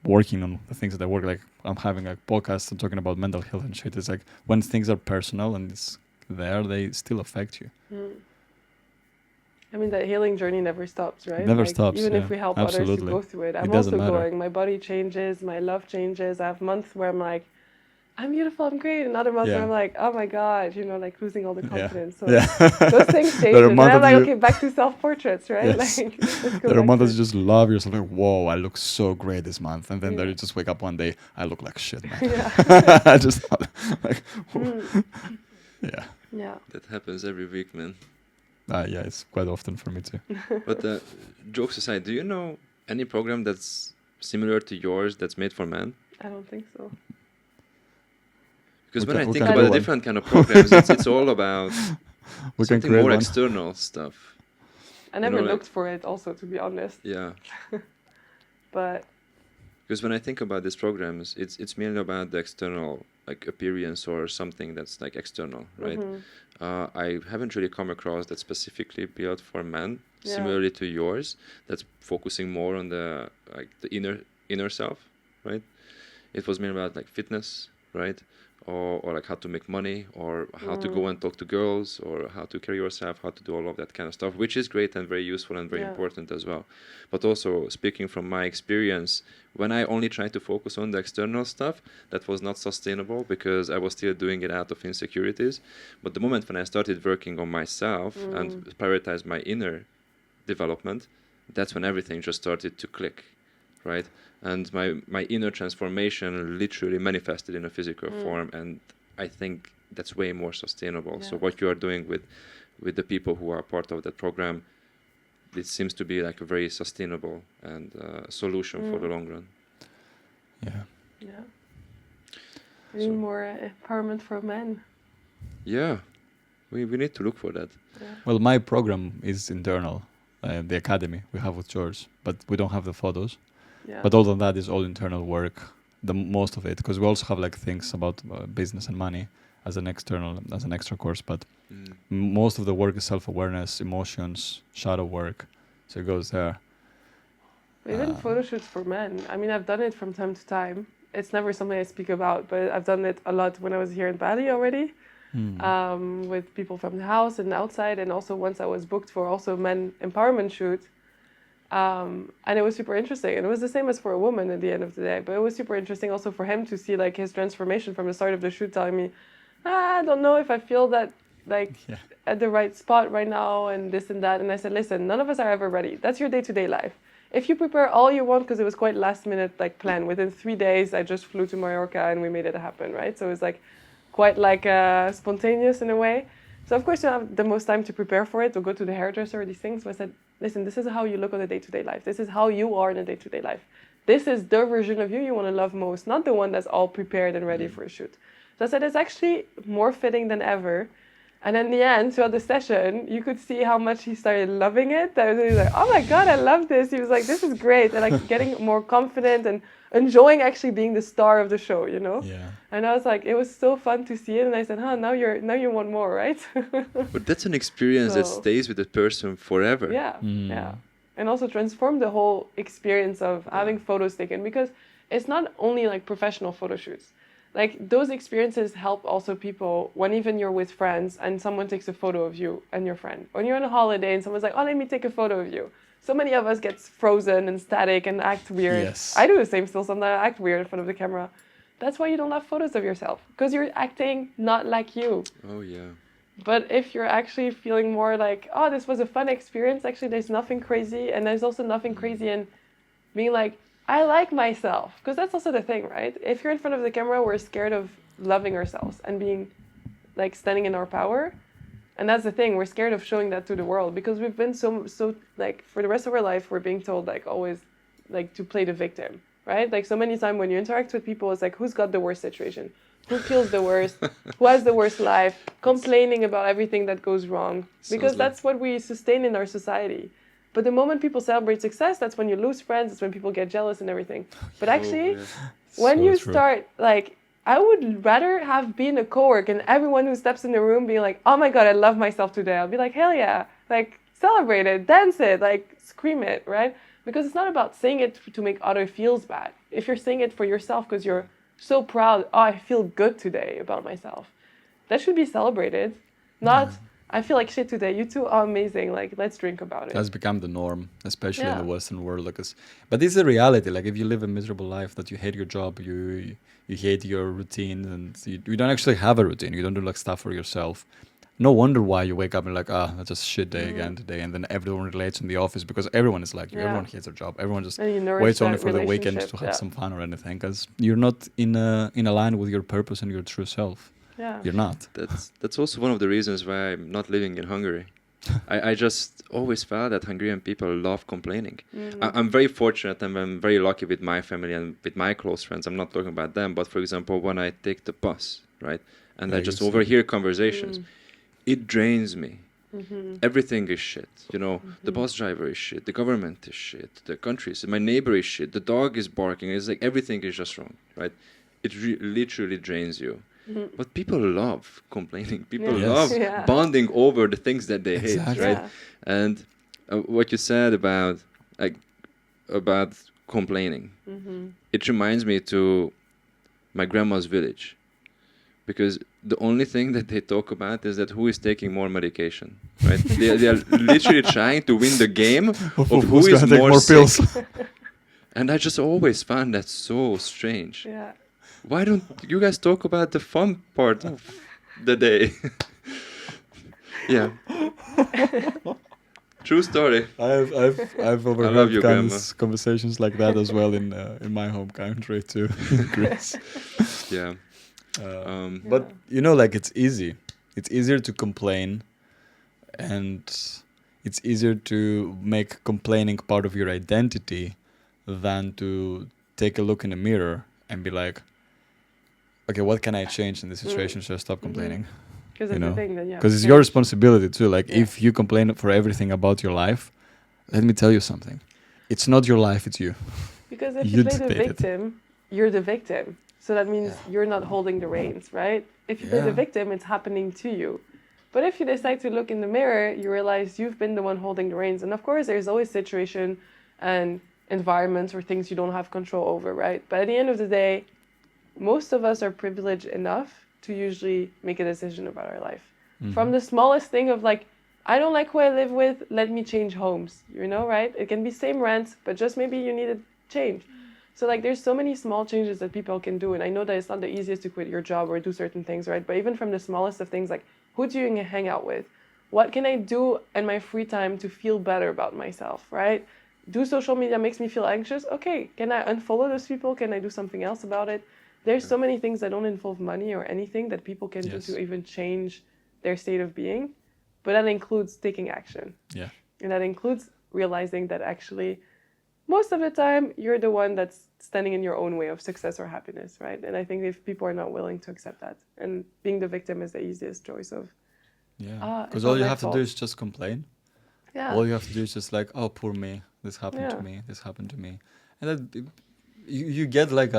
working on the things that I work, like I'm having a podcast and talking about mental health and shit. It's like when things are personal and it's there, they still affect you. I mean, that healing journey never stops, right? It never like, stops. Even yeah. if we help Absolutely. others to go through it. I'm doesn't also matter. going, my body changes, my love changes. I have months where I'm like, I'm beautiful, I'm great. Another month where I'm like, oh my God, you know, like losing all the confidence. So those things change. And then I'm like, okay, back to self-portraits, right? Yes. Like, let's go there are back months to that you just love yourself, like, whoa, I look so great this month. And then you just wake up one day, I look like shit, man. I just thought, like, yeah. That happens every week, man. Yeah, it's quite often for me too. But jokes aside, do you know any program that's similar to yours that's made for men? I don't think so. Because when can- I we think can about do the one. different kind of programs, it's all about We can something create more one. external stuff. I never like- looked for it also, to be honest. Yeah. But Because when I think about these programs, it's mainly about the external like appearance or something that's like external, right? I haven't really come across that specifically built for men, Yeah. similarly to yours, that's focusing more on the like the inner self, right? It was mainly about like fitness, right? Or like how to make money, or how to go and talk to girls, or how to carry yourself, how to do all of that kind of stuff, which is great and very useful and very Yeah. important as well. But also, speaking from my experience, when I only tried to focus on the external stuff, that was not sustainable because I was still doing it out of insecurities. But the moment when I started working on myself and prioritized my inner development, that's when everything just started to click, right? And my inner transformation literally manifested in a physical form, and I think that's way more sustainable. So Yeah. what you are doing with the people who are part of that program, it seems to be like a very sustainable and solution for the long run. Yeah. yeah, we need more empowerment for men. Yeah, we need to look for that. Well, my program is internal, the academy we have with George, but we don't have the photos. Yeah. But all of that is all internal work, most of it, because we also have like things about business and money as an extra course. But most of the work is self-awareness, emotions, shadow work. So it goes there. Even photo shoots for men. I mean, I've done it from time to time. It's never something I speak about, but I've done it a lot when I was here in Bali already, with people from the house and outside, and also once I was booked for also men empowerment shoot. And it was super interesting. And it was the same as for a woman at the end of the day, but it was super interesting also for him to see like his transformation from the start of the shoot, telling me, I don't know if I feel that like at the right spot right now and this and that. And I said, listen, none of us are ever ready. That's your day-to-day life. If you prepare all you want, because it was quite last minute like plan, within 3 days I just flew to Mallorca and we made it happen, right? So it was like quite like spontaneous in a way. So of course you don't have the most time to prepare for it, or go to the hairdresser or these things. But I said, listen, this is how you look on a day-to-day life. This is how you are in a day-to-day life. This is the version of you want to love most, not the one that's all prepared and ready for a shoot. So I said, it's actually more fitting than ever. And in the end, throughout the session, you could see how much he started loving it. I was like, oh my God, I love this. He was like, this is great. And like getting more confident and enjoying actually being the star of the show, you know? Yeah. And I was like, it was so fun to see it. And I said, now you want more, right? But that's an experience that stays with the person forever. Yeah, yeah. And also transform the whole experience of having photos taken, because it's not only like professional photo shoots. Like those experiences help also people when even you're with friends and someone takes a photo of you and your friend. When you're on a holiday and someone's like, oh, let me take a photo of you. So many of us get frozen and static and act weird. Yes. I do the same still sometimes. I act weird in front of the camera. That's why you don't have photos of yourself, because you're acting not like you. Oh, yeah. But if you're actually feeling more like, oh, this was a fun experience, actually there's nothing crazy. And there's also nothing crazy in being like, I like myself. Because that's also the thing, right? If you're in front of the camera, we're scared of loving ourselves and being like standing in our power. And that's the thing, we're scared of showing that to the world, because we've been so like for the rest of our life, we're being told like always like to play the victim, right? Like so many times when you interact with people, it's like, who's got the worst situation? Who feels the worst? Who has the worst life? Complaining about everything that goes wrong. Because that's what we sustain in our society. But the moment people celebrate success, that's when you lose friends, that's when people get jealous and everything. But actually, when So you true. start, like, I would rather have been a coworker and everyone who steps in the room being like, oh my God, I love myself today. I'll be like, hell yeah. Like, celebrate it, dance it, like, scream it, right? Because it's not about saying it to make others feel bad. If you're saying it for yourself because you're so proud, oh, I feel good today about myself, that should be celebrated. Not, I feel like shit today, you two are amazing, like, let's drink about it. That's become the norm, especially in the Yeah. Western world. Like, but this is the reality. Like, if you live a miserable life, that you hate your job, you hate your routine, and you don't actually have a routine. You don't do like stuff for yourself. No wonder why you wake up and like, that's just shit day again today, and then everyone relates in the office because everyone is like you. Yeah. Everyone hates their job. Everyone just And you nourish waits only that for the weekend relationship, to have some fun or anything, because you're not in a line with your purpose and your true self. Yeah. You're not. That's also one of the reasons why I'm not living in Hungary. I just always felt that Hungarian people love complaining. I'm very fortunate and I'm very lucky with my family and with my close friends. I'm not talking about them, but for example, when I take the bus, right? And Yeah, I just you see. overhear conversations. It drains me. Everything is shit. You know, the bus driver is shit. The government is shit. The country is, my neighbor is shit. The dog is barking. It's like everything is just wrong, right? It literally drains you. But people love complaining. People Yes. love Yeah. bonding over the things that they hate, Exactly. right? Yeah. And what you said about complaining, it reminds me to my grandma's village, because the only thing that they talk about is that who is taking more medication, right? they are literally trying to win the game of who Who's is gonna take more more sick. pills? And I just always found that so strange. Yeah. Why don't you guys talk about the fun part of the day? Yeah. True story. I've love overheard you, Grandma. conversations like that as well in my home country too, in Greece. Yeah. But you know, like it's easy. It's easier to complain, and it's easier to make complaining part of your identity than to take a look in the mirror and be like, okay, what can I change in this situation so I stop complaining? Because You it's the know, thing that you have because to it's your change. responsibility too. Like Yeah. if you complain for everything about your life, let me tell you something. It's not your life, it's you. Because if You you play the dictate it. victim, you're the victim. So that means you're not holding the reins, right? If you play the Yeah. victim, it's happening to you. But if you decide to look in the mirror, you realize you've been the one holding the reins. And of course, there's always situation and environments or things you don't have control over, right? But at the end of the day, most of us are privileged enough to usually make a decision about our life. From the smallest thing of like, I don't like who I live with, let me change homes, you know, right? It can be same rent, but just maybe you need a change. So like there's so many small changes that people can do. And I know that it's not the easiest to quit your job or do certain things, right? But even from the smallest of things, like who do you hang out with? What can I do in my free time to feel better about myself, right? Do social media makes me feel anxious? Okay, can I unfollow those people? Can I do something else about it? There's so many things that don't involve money or anything that people can Yes. do to even change their state of being. But that includes taking action. Yeah. And that includes realizing that actually most of the time you're the one that's standing in your own way of success or happiness, right? And I think if people are not willing to accept that, and being the victim is the easiest choice of, Yeah. it's Because not all you my have to fault. do is just complain. Yeah. All you have to do is just like, oh, poor me. This happened to Yeah. me. This happened to me. And that you get like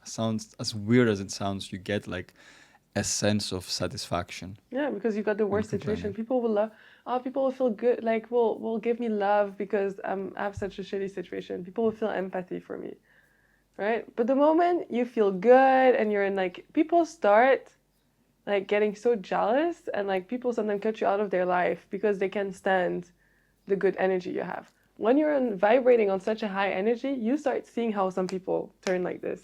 sounds as weird as it sounds. You get like a sense of satisfaction. Yeah, because you got the worst situation. complaining. People will love. People will feel good. Like will give me love because I have such a shitty situation. People will feel empathy for me, right? But the moment you feel good and you're in like, people start like getting so jealous, and like people sometimes cut you out of their life because they can't stand the good energy you have. When you're vibrating on such a high energy, you start seeing how some people turn like this.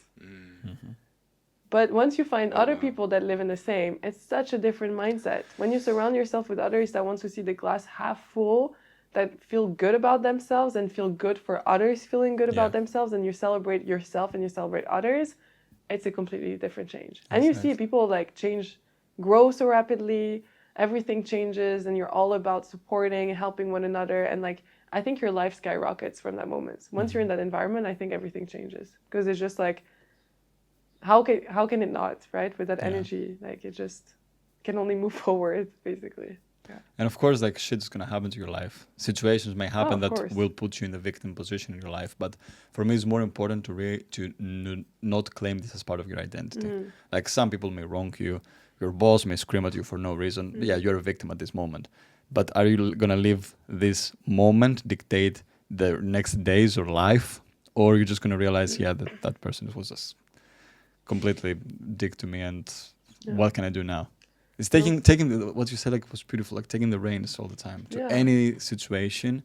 But once you find other people that live in the same, it's such a different mindset. When you surround yourself with others that want to see the glass half full, that feel good about themselves and feel good for others feeling good about themselves, and you celebrate yourself and you celebrate others, it's a completely different change. And you see people like change, grow so rapidly, everything changes, and you're all about supporting and helping one another. And like, I think your life skyrockets from that moment. Once you're in that environment, I think everything changes, because it's just like, how can it not, right? With that energy, like it just can only move forward, basically. Yeah. And of course, like shit's gonna happen to your life. Situations may happen of that course. will put you in the victim position in your life. But for me, it's more important to not claim this as part of your identity. Like some people may wrong you, your boss may scream at you for no reason. Yeah, you're a victim at this moment. But are you gonna live this moment dictate the next days or life, or you're just gonna realize, yeah, that person was just completely dick to me, and what can I do now? It's taking what you said, like, was beautiful, like taking the reins all the time to any situation,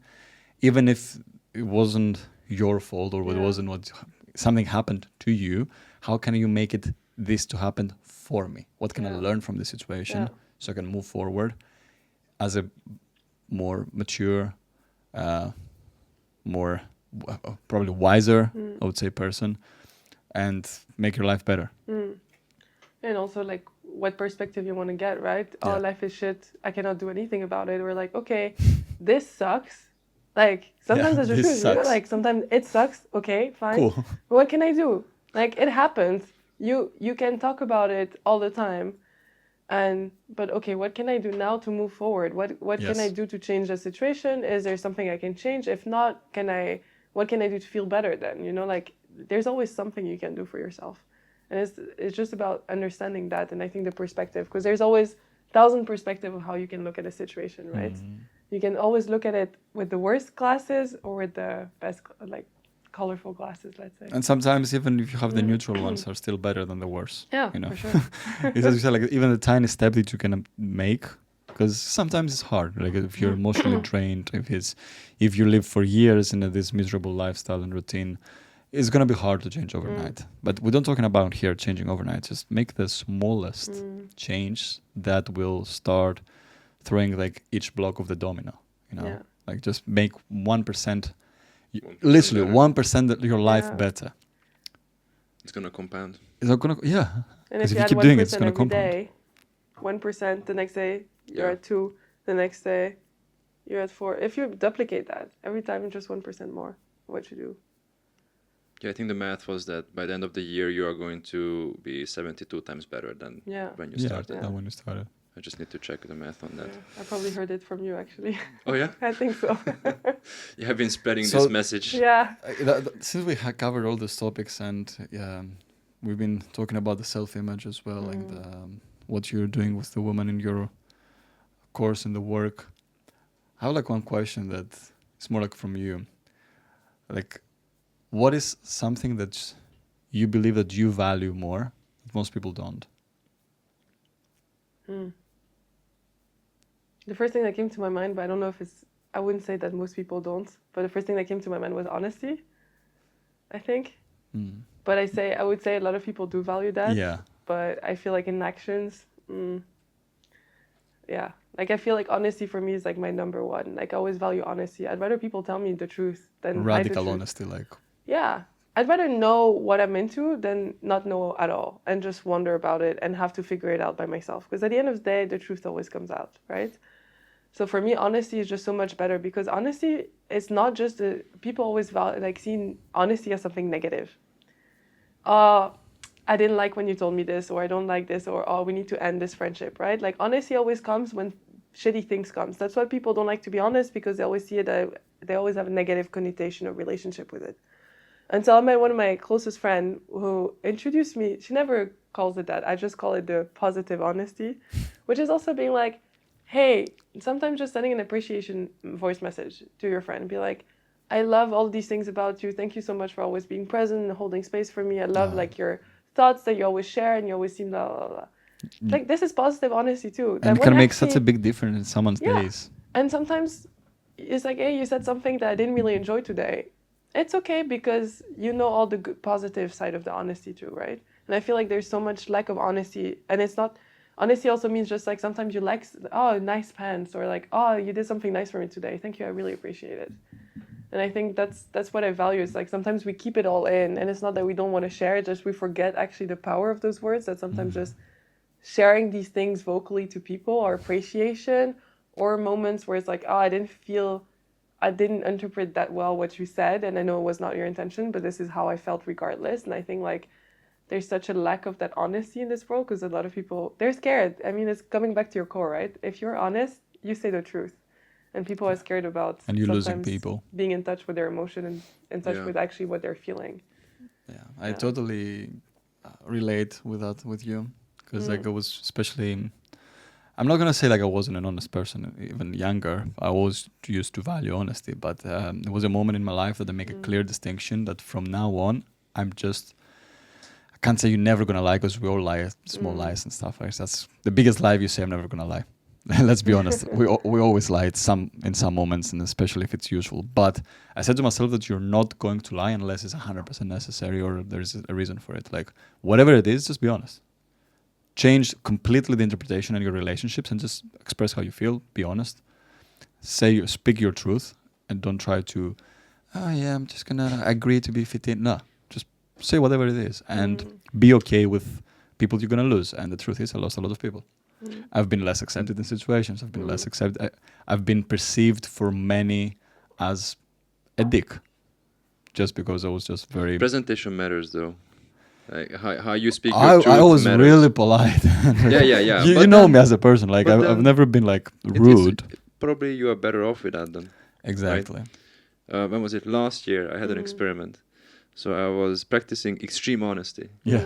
even if it wasn't your fault or it wasn't something happened to you. How can you make it this to happen for me? What can I learn from the situation so I can move forward as a more mature, more probably wiser, I would say, person, and make your life better. And also like what perspective you want to get, right? Oh, life is shit, I cannot do anything about it. Or like, okay, this sucks. Like sometimes it's the truth, you know? Like sometimes it sucks. Okay, fine. Cool. But what can I do? Like it happens. you can talk about it all the time, but okay, what can I do now to move forward? What can I Yes. do to change the situation? Is there something I can change? If not, what can I do to feel better then? Like there's always something you can do for yourself. And it's just about understanding that, and I think the perspective, because there's always 1,000 perspectives of how you can look at a situation, right? You can always look at it with the worst glasses or with the best, like colorful glasses, let's say. And sometimes even if you have the neutral ones are still better than the worst. Yeah, for sure. It's as you said, like even the tiny step that you can make, because sometimes it's hard. Like if you're emotionally drained, if you live for years in this miserable lifestyle and routine, it's gonna be hard to change overnight. But we don't talking about here changing overnight. Just make the smallest change that will start throwing like each block of the domino. Yeah. Like just make 1%. 1% Literally better. 1% of your life Yeah. better. It's gonna compound. It's not gonna, yeah. And Because if if you you add keep doing it, 1% it's gonna every compound. day, 1%, the next day you're Yeah. at 2, the next day you're at 4. If you duplicate that every time, just 1% more, what you do. Yeah, I think the math was that by the end of the year you are going to be 72 times better than Yeah. when you Yeah, started. that when you started. I just need to check the math on that. Yeah. I probably heard it from you, actually. Oh yeah, I think so. you have been spreading So- this message. Yeah. Since we have covered all these topics and we've been talking about the self-image as well, like what you're doing with the woman in your course and the work, I have like one question that is more like from you. Like, what is something that you believe that you value more that most people don't? The first thing that came to my mind, but I don't know if I wouldn't say that most people don't, but the first thing that came to my mind was honesty, I think. But I would say a lot of people do value that. Yeah. But I feel like in actions, yeah. Like I feel like honesty for me is like my number one. Like I always value honesty. I'd rather people tell me the truth than hide the Radical truth. honesty, like. Yeah. I'd rather know what I'm into than not know at all and just wonder about it and have to figure it out by myself. Because at the end of the day, the truth always comes out, right? So for me, honesty is just so much better because honesty is not just people always seeing honesty as something negative. I didn't like when you told me this, or I don't like this, or oh, we need to end this friendship, right? Like honesty always comes when shitty things comes. That's why people don't like to be honest, because they always see it. They always have a negative connotation or relationship with it. Until I met one of my closest friends who introduced me. She never calls it that. I just call it the positive honesty, which is also being like, hey, sometimes just sending an appreciation voice message to your friend. Be like, I love all these things about you. Thank you so much for always being present and holding space for me. I love like your thoughts that you always share and you always seem blah, blah, blah. Like this is positive honesty too. And it can make such a big difference in someone's days. And sometimes it's like, hey, you said something that I didn't really enjoy today. It's okay because you know all the good, positive side of the honesty too, right? And I feel like there's so much lack of honesty. And it's not, honesty also means just like sometimes you like, oh, nice pants, or like, oh, you did something nice for me today. Thank you, I really appreciate it. And I think that's what I value. It's like sometimes we keep it all in, and it's not that we don't want to share it, just we forget actually the power of those words, that sometimes just sharing these things vocally to people, or appreciation, or moments where it's like, oh, I didn't interpret that well what you said, and I know it was not your intention, but this is how I felt regardless. And I think like there's such a lack of that honesty in this world because a lot of people, they're scared. I mean, it's coming back to your core, right? If you're honest, you say the truth. And people are scared about And you're losing sometimes people. being in touch with their emotion and in touch with actually what they're feeling. Yeah, I totally relate with that with you, because like I was especially, I'm not gonna say like I wasn't an honest person even younger. I always used to value honesty, but there was a moment in my life that I make a clear distinction that from now on I can't say you're never gonna lie, because we all lie, small lies and stuff. Like that's the biggest lie you say. I'm never gonna lie. Let's be honest. We always lie in some moments, and especially if it's useful. But I said to myself that you're not going to lie unless it's 100% necessary or there's a reason for it. Like whatever it is, just be honest. Change completely the interpretation in your relationships and just express how you feel. Be honest. Speak your truth, and don't try to, oh yeah, I'm just gonna agree to be fit in. No, just say whatever it is and be okay with people you're gonna lose. And the truth is, I lost a lot of people. I've been less accepted in situations. I've been less accepted. I've been perceived for many as a dick, just because I was just very. Presentation matters, though. Like how you speak your truth I was matters. really polite. Yeah. You But know then- me as a person. Like but I've then never been like it is- rude. Probably you are better off with that then. Exactly. When was it? Last year I had an experiment. So I was practicing extreme honesty. Yeah.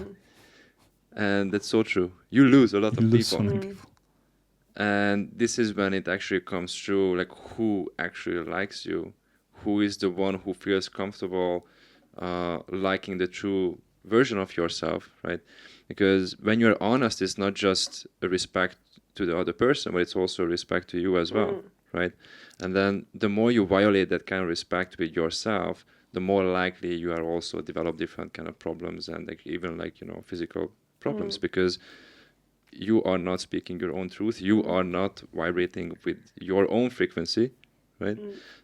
And that's so true. You lose a lot You of lose so people. many people. And this is when it actually comes through, like who actually likes you, who is the one who feels comfortable liking the true version of yourself, right? Because when you're honest, it's not just a respect to the other person, but it's also a respect to you as well, right? And then the more you violate that kind of respect with yourself, the more likely you are also develop different kind of problems and like even like, you know, physical problems because you are not speaking your own truth. You are not vibrating with your own frequency, right?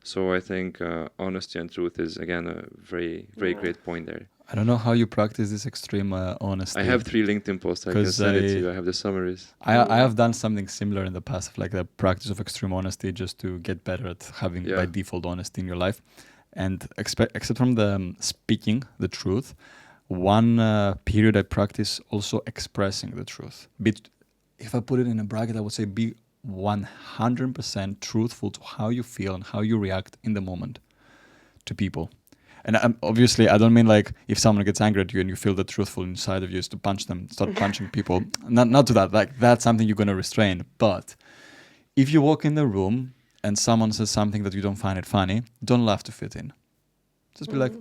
So I think honesty and truth is, again, a very, very great point there. I don't know how you practice this extreme honesty. I have 3 LinkedIn posts. I can 'Cause send it to you. I have the summaries. I have done something similar in the past, of like the practice of extreme honesty, just to get better at having by default honesty in your life. And except from the speaking the truth, one period I practice also expressing the truth. If I put it in a bracket, I would say be 100% truthful to how you feel and how you react in the moment to people. And obviously, I don't mean like if someone gets angry at you and you feel the truthful inside of you is to punch them, start punching people. Not to that. Like that's something you're gonna restrain. But if you walk in the room and someone says something that you don't find it funny, don't laugh to fit in. Just be like,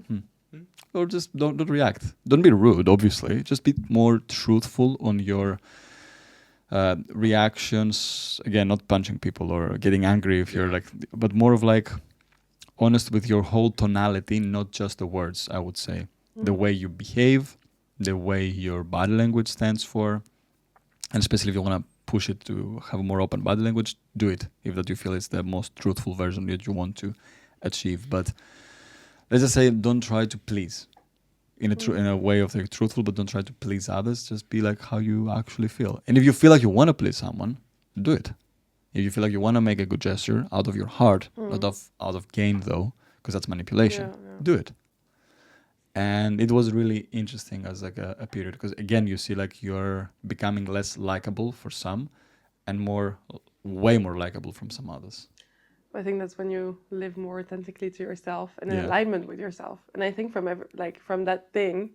or just don't react. Don't be rude, obviously. Just be more truthful on your reactions. Again, not punching people or getting angry if you're like, but more of like honest with your whole tonality, not just the words, I would say. The way you behave, the way your body language stands for, and especially if you want to push it to have a more open body language, do it if that you feel it's the most truthful version that you want to achieve. But let's just say don't try to please in a way of like truthful, but don't try to please others. Just be like how you actually feel. And if you feel like you want to please someone, do it. If you feel like you want to make a good gesture out of your heart, not out of gain though, because that's manipulation, do it. And it was really interesting as like a period, because again, you see like you're becoming less likable for some and way more likable from some others. I think that's when you live more authentically to yourself and in alignment with yourself. And I think from that thing,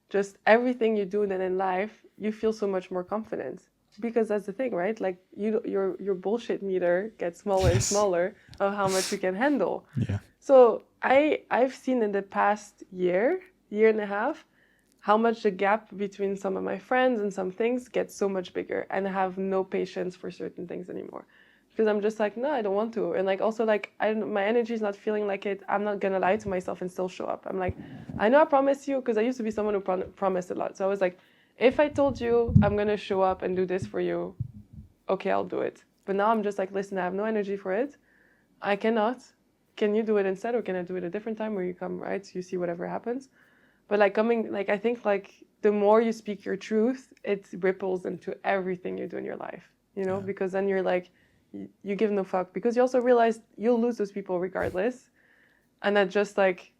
just everything you do then in life, you feel so much more confident. Because that's the thing, right? Like your bullshit meter gets smaller and smaller of how much you can handle. Yeah. So I've seen in the past year and a half, how much the gap between some of my friends and some things gets so much bigger, and I have no patience for certain things anymore. Because I'm just like, no, I don't want to. And like also like my energy is not feeling like it. I'm not gonna lie to myself and still show up. I'm like, I know I promised you, because I used to be someone who promised a lot. So I was like, if I told you I'm gonna show up and do this for you, okay, I'll do it. But now I'm just like, listen, I have no energy for it. I cannot. Can you do it instead, or can I do it a different time where you come, right? So you see whatever happens. But like I think like the more you speak your truth, it ripples into everything you do in your life, you know, because then you're like, you give no fuck, because you also realize you'll lose those people regardless. And that just like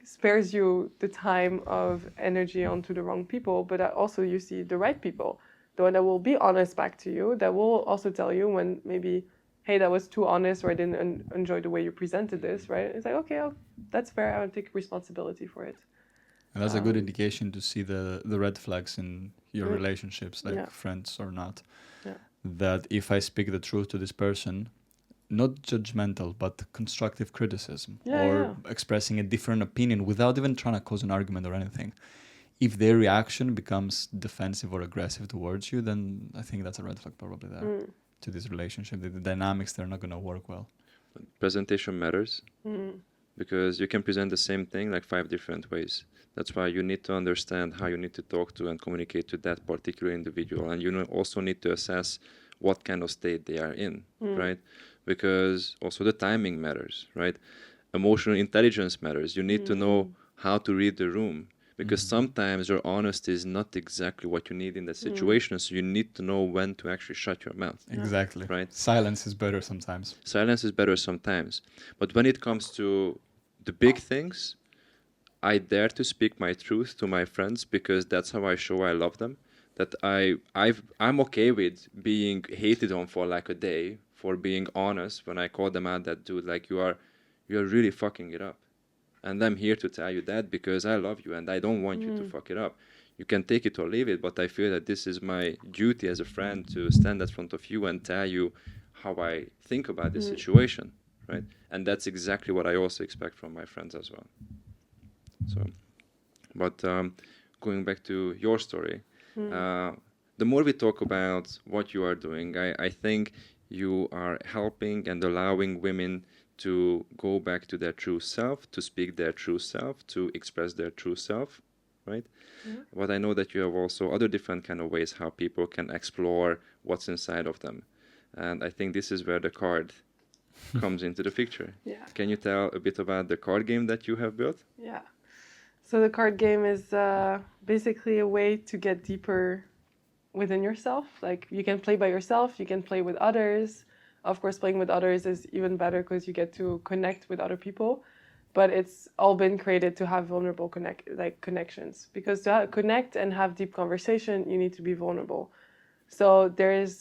spares you the time of energy onto the wrong people, but also you see the right people, the one that will be honest back to you, that will also tell you when maybe, hey, that was too honest, or I didn't enjoy the way you presented this, right? It's like, okay, that's fair, I will take responsibility for it. And that's a good indication to see the red flags in your relationships, like friends or not. Yeah. That if I speak the truth to this person, not judgmental, but constructive criticism, expressing a different opinion without even trying to cause an argument or anything. If their reaction becomes defensive or aggressive towards you, then I think that's a red flag probably there to this relationship. The dynamics, they're not going to work well. Presentation matters because you can present the same thing like 5 different ways. That's why you need to understand how you need to talk to and communicate to that particular individual. And you also need to assess what kind of state they are in, right? Because also the timing matters, right? Emotional intelligence matters. You need to know how to read the room, because sometimes your honesty is not exactly what you need in that situation. So you need to know when to actually shut your mouth. Exactly. Right? Silence is better sometimes. Silence is better sometimes. But when it comes to the big things, I dare to speak my truth to my friends because that's how I show I love them. That I'm okay with being hated on for like a day for being honest when I call them out that dude, like you're really fucking it up. And I'm here to tell you that because I love you and I don't want you to fuck it up. You can take it or leave it, but I feel that this is my duty as a friend to stand in front of you and tell you how I think about this situation, right? And that's exactly what I also expect from my friends as well. So, but going back to your story, the more we talk about what you are doing, I think you are helping and allowing women to go back to their true self, to speak their true self, to express their true self, right? But I know that you have also other different kind of ways how people can explore what's inside of them. And I think this is where the card comes into the picture. Yeah. Can you tell a bit about the card game that you have built? Yeah. So the card game is basically a way to get deeper within yourself. Like you can play by yourself, you can play with others. Of course, playing with others is even better because you get to connect with other people. But it's all been created to have vulnerable connections. Because to connect and have deep conversation, you need to be vulnerable. So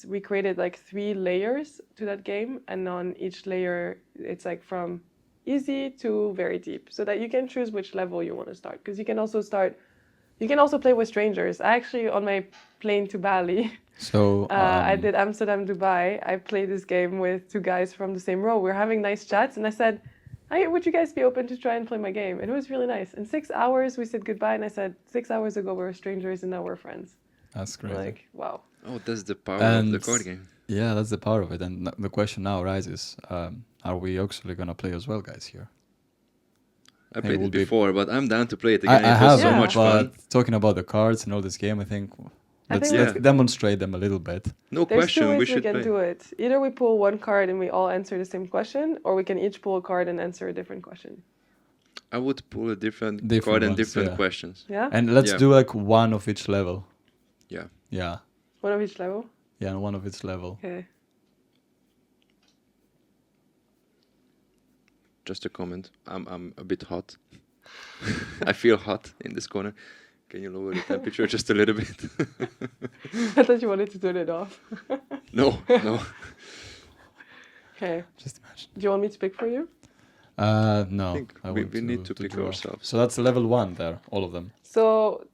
we created like 3 layers to that game, and on each layer, it's like from easy to very deep, so that you can choose which level you want to start. Because you can also play with strangers. I actually, on my plane to Bali, So I did Amsterdam, Dubai. I played this game with 2 guys from the same row. We were having nice chats, and I said, "Hey, would you guys be open to try and play my game?" And it was really nice. In 6 hours, we said goodbye, and I said, 6 hours ago we were strangers, and now we're friends. that's great. Like, wow. Oh, that's the power of the card game. Yeah, that's the power of it. And the question now arises, are we actually going to play as well, guys, here? I think played it will it be- before, but I'm down to play it again. I It was have, so Yeah. much but fun. talking about the cards and all this game, I think let's think let's- demonstrate them a little bit. No There's 2 question, we ways we should can play. do it. Either we pull one card and we all answer the same question, or we can each pull a card and answer a different question. I would pull a different Different card and ones, different yeah. questions. Yeah? And let's Yeah. do like one of each level. Yeah. Yeah. One of each level? Yeah, and one of each level. Okay. Just a comment. I'm a bit hot. I feel hot in this corner. Can you lower the temperature just a little bit? I thought you wanted to turn it off. No. Okay. Just imagine. Do you want me to pick for you? No. I think I we want need to pick draw. ourselves. So that's level 1 there, all of them. So,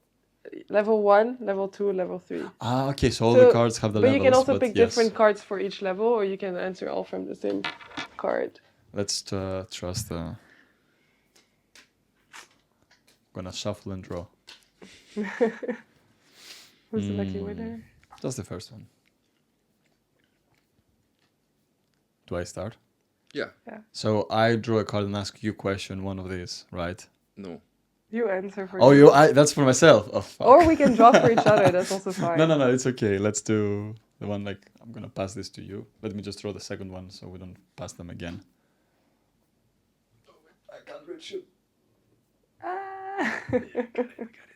level 1, level 2, level 3. Ah, okay, so all the So- cards have the But levels. you can also but pick yes. different cards for each level, or you can answer all from the same card. Let's trust the... Gonna shuffle and draw. Who's the lucky winner? That's the first one. Do I start? Yeah. So I draw a card and ask you question, one of these, right? No. You answer for Oh, you. that's for myself. Oh, fuck. Or we can draw for each other, that's also fine. No, it's okay. Let's do the one like, I'm gonna pass this to you. Let me just draw the second one so we don't pass them again. I can't reach you.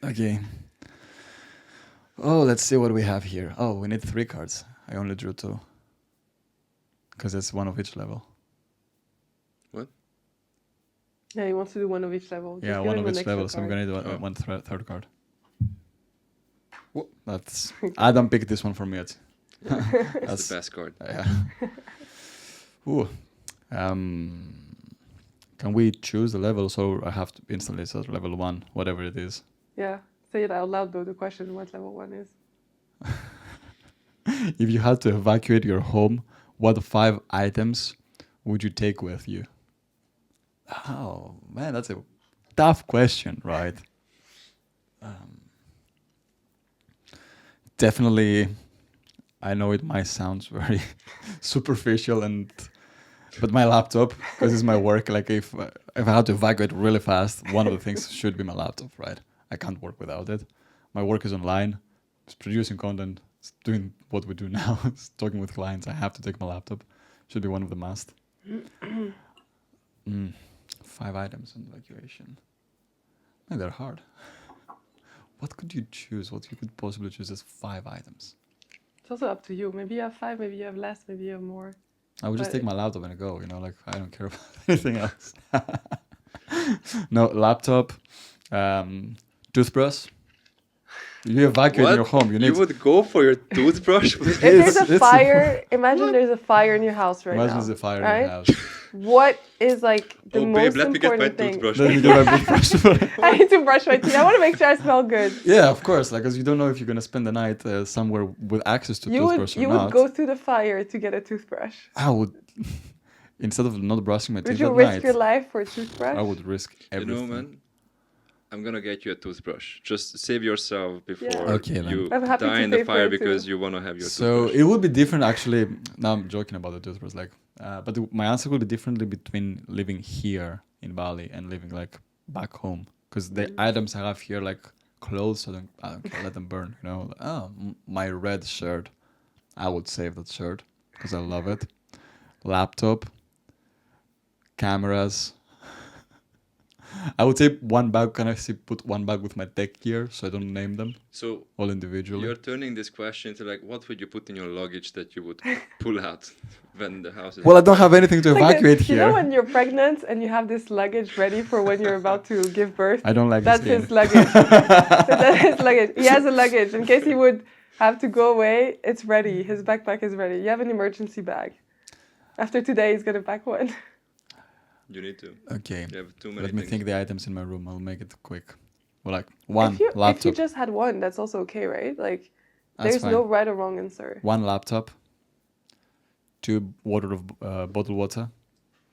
Okay. Oh, let's see what we have here. Oh, we need 3 cards. I only drew 2. Because it's one of each level. What? Yeah, he wants to do one of each level. Yeah, Just one give of him an each level. extra So I'm card. gonna do Oh. one third card. That's Adam picked this one for me. That's That's the best card. yeah. Ooh. Can we choose the level so I have to instantly set level 1, whatever it is? Yeah, say it out loud though, the question what level 1 is. If you had to evacuate your home, what 5 items would you take with you? Oh, man, that's a tough question, right? Definitely, I know it might sound very superficial, but my laptop, because it's my work, like if I had to evacuate really fast, one of the things should be my laptop, right? I can't work without it. My work is online, it's producing content, it's doing what we do now, it's talking with clients. I have to take my laptop. Should be one of the must. 5 items in evacuation. Man, they're hard. What could you choose? What you could possibly choose as 5 items? It's also up to you. Maybe you have 5, maybe you have less, maybe you have more. I would just But- take my laptop and go, like I don't care about anything else. No, laptop, Toothbrush. You evacuate in your home. You You need. would go for your toothbrush? If there's a It's- fire, imagine there's a fire in your house right Imagine now. there's a fire in right? your house. What is like the Oh, most babe, let me get my important thing? toothbrush. Then you get my toothbrush. I need to brush my teeth. I want to make sure I smell good. Yeah, of course. Like, because you don't know if you're gonna spend the night somewhere with access to toothbrush or You not. would go through the fire to get a toothbrush. I would, instead of not brushing my Would teeth you at risk night, your life for a toothbrush? I would risk You everything. know, man, I'm gonna get you a toothbrush. Just save yourself before Okay, then. you I'm happy die to in pay the for fire it too. because you wanna have your So toothbrush. it would be different, actually. Now I'm joking about the toothbrush, like, but my answer would be differently between living here in Bali and living like back home, because the items I have here, like clothes, I don't care, let them burn. You know, like, my red shirt, I would save that shirt because I love it. Laptop, cameras. I would say one bag. Can I put one bag with my tech gear so I don't name them So all individually? you're turning this question to like, what would you put in your luggage that you would pull out when the house is? Well, I don't have anything to Like that- evacuate You here. know when you're pregnant and you have this luggage ready for when you're about to give birth? I don't like That's this his game. luggage. That's his luggage. He has a luggage. In case he would have to go away, it's ready. His backpack is ready. You have an emergency bag. After today, he's going to pack one. You need to. Okay. You have too many Let me things. think the items in my room. I'll make it quick. Well, like one If you laptop. just had one, that's also okay, right? Like, That's there's fine. no right or wrong answer. One laptop. Two bottled water.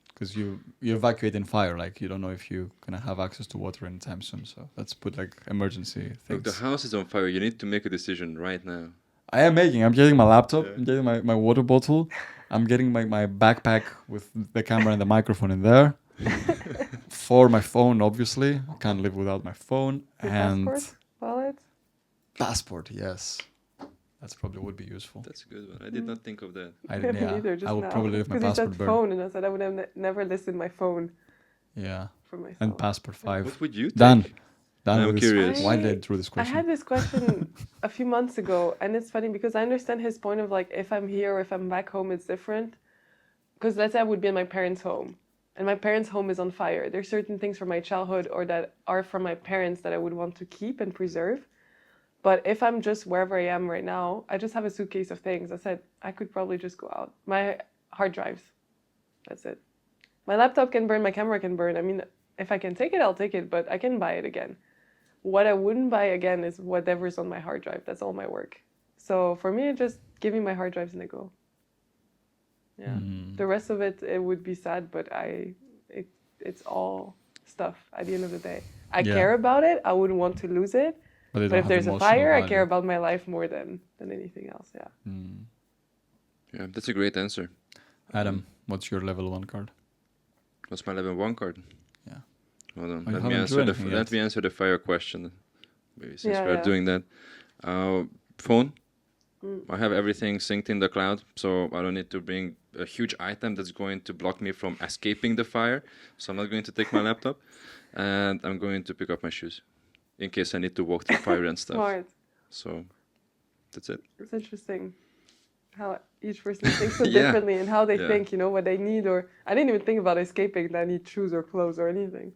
Because you evacuate in fire. Like, you don't know if you're going to have access to water anytime soon. So let's put like emergency Look, the things. house is on fire. You need to make a decision right now. I'm getting my laptop. Yeah. I'm getting my water bottle. I'm getting my backpack with the camera and the microphone in there. For my phone, obviously. I can't live without my phone. Your And passport, wallet. passport, yes. That's probably would be useful. That's a good one. I did not think of that. I Me neither, just I would now. probably leave my Because he passport said burn. phone, and I said I would have never listed my phone Yeah. for myself. And passport 5. What would you take? Done. I'm with curious. This. Why did I throw this I question? had this question a few months ago, and it's funny because I understand his point of like, if I'm here or if I'm back home, it's different. Because let's say I would be in my parents' home, and my parents' home is on fire. There's certain things from my childhood or that are from my parents that I would want to keep and preserve. But if I'm just wherever I am right now, I just have a suitcase of things. I said I could probably just go out. My hard drives, that's it. My laptop can burn, my camera can burn. I mean, if I can take it, I'll take it, but I can buy it again. What I wouldn't buy again is whatever's on my hard drive. That's all my work. So for me, just give me my hard drives and I go. Yeah. The rest of it, it would be sad, but it's all stuff at the end of the day. I Yeah. care about it. I wouldn't want to lose it. But But if there's a fire, I care about my life more than anything else. Yeah. Yeah, that's a great answer. Adam, what's your level 1 card? What's my level 1 card? Yeah. Hold on. Oh, you Let me haven't answer drew the anything let yet. me answer the fire question. Maybe since Yeah, we're yeah. doing that. Phone. I have everything synced in the cloud, so I don't need to bring a huge item that's going to block me from escaping the fire. So I'm not going to take my laptop, and I'm going to pick up my shoes in case I need to walk through fire and stuff. Smart. So that's it. It's interesting how each person thinks so Yeah. differently and how they Yeah. think, what they need. Or I didn't even think about escaping that I need shoes or clothes or anything.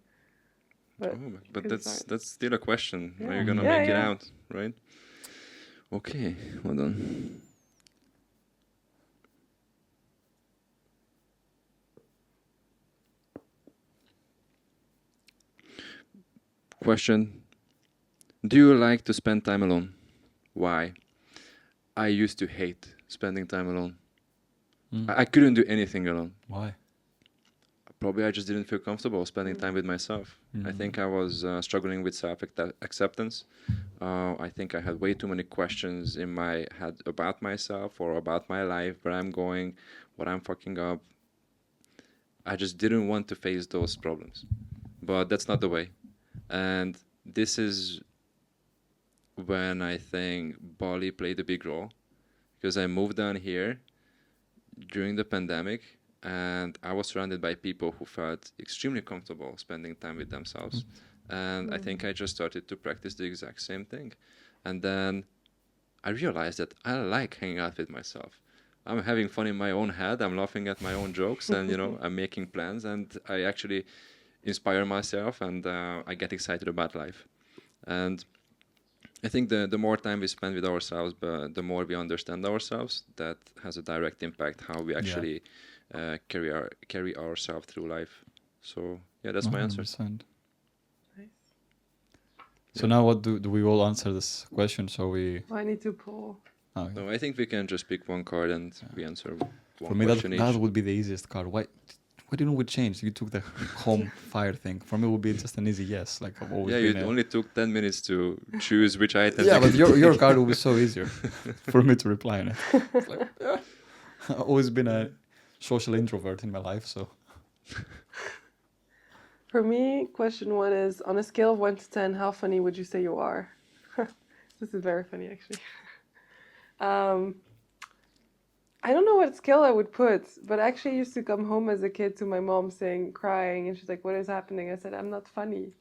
But But good that's start. that's still a question. How Yeah. you're gonna Yeah, make yeah. it out, right? Okay, hold on. Question. Do you like to spend time alone? Why? I used to hate spending time alone. I couldn't do anything alone. Why? Probably I just didn't feel comfortable spending time with myself. I think I was struggling with self-acceptance. I think I had way too many questions in my head about myself or about my life, where I'm going, what I'm fucking up. I just didn't want to face those problems. But that's not the way. And this is when I think Bali played a big role, because I moved down here during the pandemic, and I was surrounded by people who felt extremely comfortable spending time with themselves. And I think I just started to practice the exact same thing. And then I realized that I like hanging out with myself. I'm having fun in my own head. I'm laughing at my own jokes, and I'm making plans. And I actually inspire myself, and I get excited about life. And I think the more time we spend with ourselves, but the more we understand ourselves, that has a direct impact how we actually carry ourselves through life. So yeah, that's my answer. 100%. Nice. So now what do we all answer this question? So we... Oh, I need to pull. Oh, yeah. No, I think we can just pick one card and we answer one For me, question that each. would be the easiest card. Why didn't we change? You took the home fire thing. For me, it would be just an easy yes. Like I've always Yeah, been you only took 10 minutes to choose which item. yeah, but your card would be so easier for me to reply on it. It's like, yeah. I've always been a social introvert in my life, so... For me, question 1 is, on a scale of 1 to 10, how funny would you say you are? This is very funny, actually. I don't know what scale I would put, but I actually used to come home as a kid to my mom crying, and she's like, what is happening? I said, I'm not funny.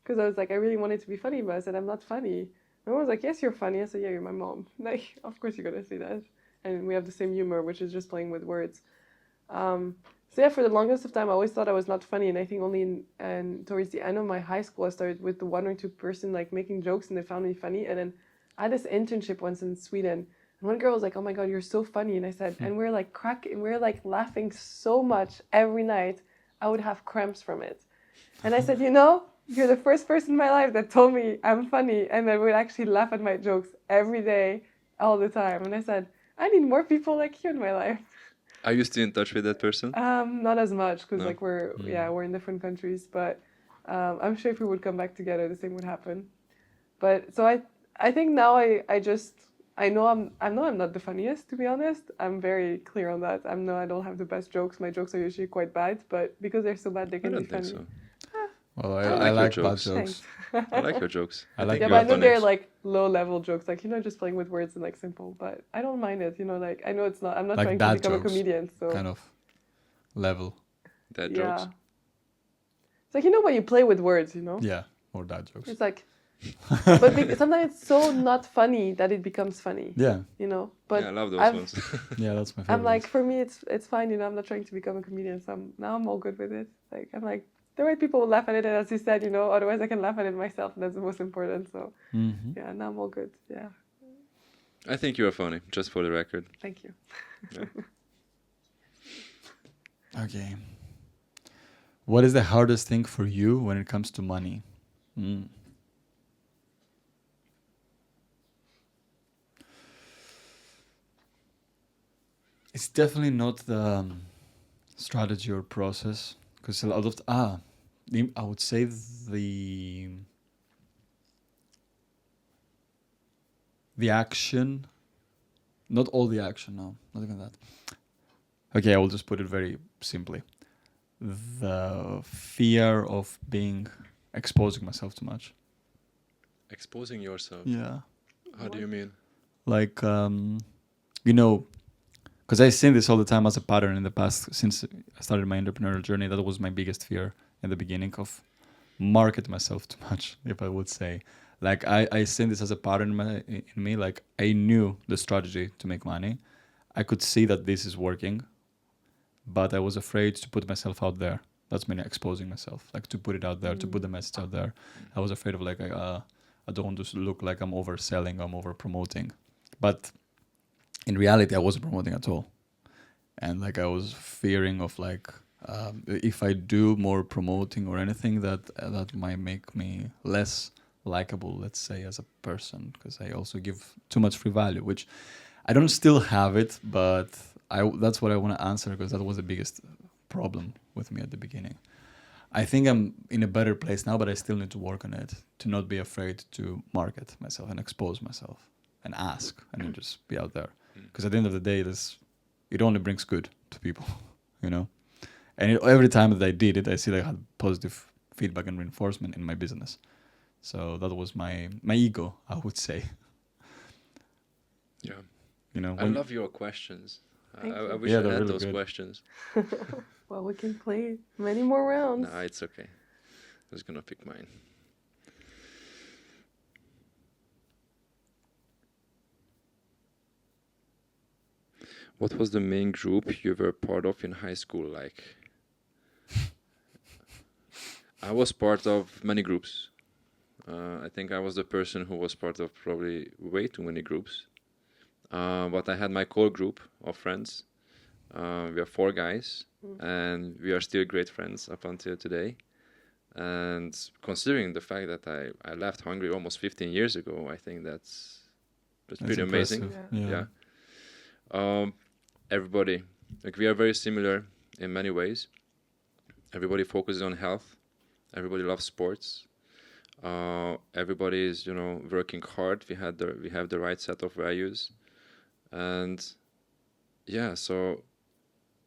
Because I was like, I really wanted to be funny, but I said, I'm not funny. My mom was like, yes, you're funny. I said, yeah, you're my mom. Like, of course you're going to say that. And we have the same humor, which is just playing with words. So yeah, for the longest of time, I always thought I was not funny, and I think only towards the end of my high school, I started with the 1 or 2 person like making jokes, and they found me funny. And then I had this internship once in Sweden, and one girl was like, "Oh my God, you're so funny," and I said, and we're like laughing so much every night, I would have cramps from it. And I said, you're the first person in my life that told me I'm funny, and I would actually laugh at my jokes every day, all the time. And I said, I need more people like you in my life. Are you still in touch with that person? Not as much, because No? like we're in different countries, but I'm sure if we would come back together, the same would happen. But so I think now I know I'm not the funniest, to be honest. I'm very clear on that. I don't have the best jokes. My jokes are usually quite bad, but because they're so bad, they I can be don't think funny. so. Well, I I like your like bad jokes. jokes. Thanks. I like your jokes. I like think Yeah, you but I are know funny. they're like low-level jokes, like just playing with words and like simple. But I don't mind it, like I know it's not. I'm not Like trying to dad become a jokes, comedian, so kind of level. Dad yeah. jokes. It's like when you play with words, Yeah, or dad jokes. It's like, but sometimes it's so not funny that it becomes funny. Yeah, But Yeah, I love those I've- ones. yeah, that's my favorite. I'm like, for me, it's fine. I'm not trying to become a comedian, so now I'm all good with it. Like I'm like, the right people will laugh at it, and as you said, otherwise I can laugh at it myself, and that's the most important. So Mhm. yeah, now I'm all good. Yeah, I think you are funny, just for the record. thank you. Okay. What is the hardest thing for you when it comes to money? It's definitely not the strategy or process, because a lot of I would say the action, not all the action. No, not even that. Okay, I will just put it very simply. The fear of exposing myself too much. Exposing yourself. Yeah. How do you mean? Like, because I've seen this all the time as a pattern in the past, since I started my entrepreneurial journey. That was my biggest fear in the beginning, of market myself too much, if I would say. Like, I seen this as a pattern in me. Like, I knew the strategy to make money. I could see that this is working, but I was afraid to put myself out there. That's meaning exposing myself, like to put it out there, to put the message out there. I was afraid of I don't want to look like I'm overselling, I'm over promoting. But in reality, I wasn't promoting at all. And like I was fearing of if I do more promoting or anything, that might make me less likable, let's say, as a person, because I also give too much free value, which I don't still have it, but that's what I want to answer, because that was the biggest problem with me at the beginning. I think I'm in a better place now, but I still need to work on it, to not be afraid to market myself and expose myself and ask and then just be out there. Because at the end of the day, it only brings good to people, And every time that I did it, I see I had positive feedback and reinforcement in my business. So that was my ego, I would say. Yeah. I When love your questions. Thank I you. wish Yeah, I they're had really those good. questions. Well, we can play many more rounds. No, it's okay. I was gonna pick mine. What was the main group you were part of in high school like? I was part of many groups. I think I was the person who was part of probably way too many groups. But I had my core group of friends. We are 4 guys, and we are still great friends up until today. And considering the fact that I left Hungary almost 15 years ago, I think that's pretty amazing. Yeah. Everybody, like we are very similar in many ways. Everybody focuses on health. Everybody loves sports. Everybody is, working hard. We have the right set of values, and yeah. So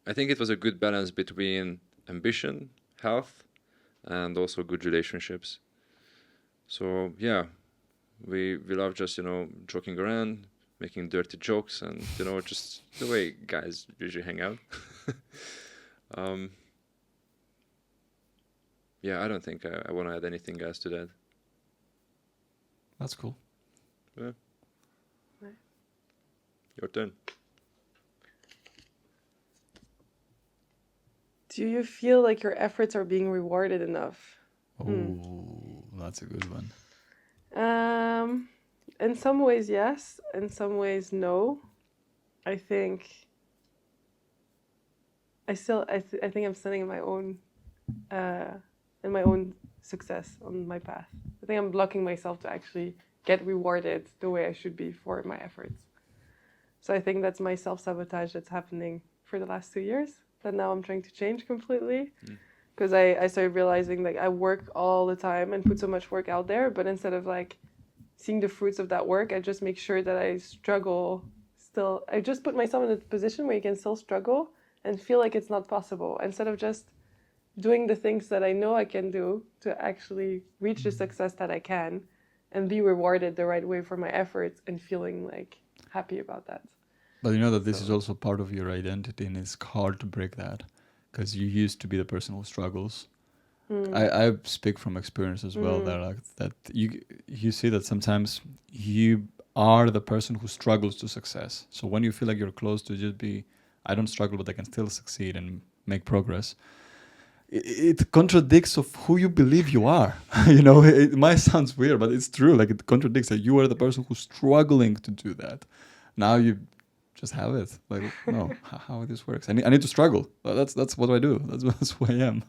I think it was a good balance between ambition, health, and also good relationships. So yeah, we love just joking around, making dirty jokes, and just the way guys usually hang out. Yeah, I don't think I want to add anything else to that. That's cool. Yeah. Your turn. Do you feel like your efforts are being rewarded enough? Oh, that's a good one. In some ways, yes. In some ways, no. I think I think I'm standing in my own success on my path. I think I'm blocking myself to actually get rewarded the way I should be for my efforts. So I think that's my self-sabotage that's happening for the last 2 years that now I'm trying to change completely. Because I started realizing like I work all the time and put so much work out there, but instead of like seeing the fruits of that work, I just make sure that I struggle still. I just put myself in a position where you can still struggle and feel like it's not possible, instead of just doing the things that I know I can do to actually reach the success that I can and be rewarded the right way for my efforts and feeling like happy about that. But you know that this is also part of your identity, and it's hard to break that because you used to be the person who struggles. I speak from experience as well. That you see that sometimes you are the person who struggles to success. So when you feel like you're close to just be, I don't struggle, but I can still succeed and make progress. It contradicts of who you believe you are. It might sound weird, but it's true. Like it contradicts that you are the person who's struggling to do that. Now you just have it. Like, no, how this works. I need to struggle. That's what I do. That's who I am.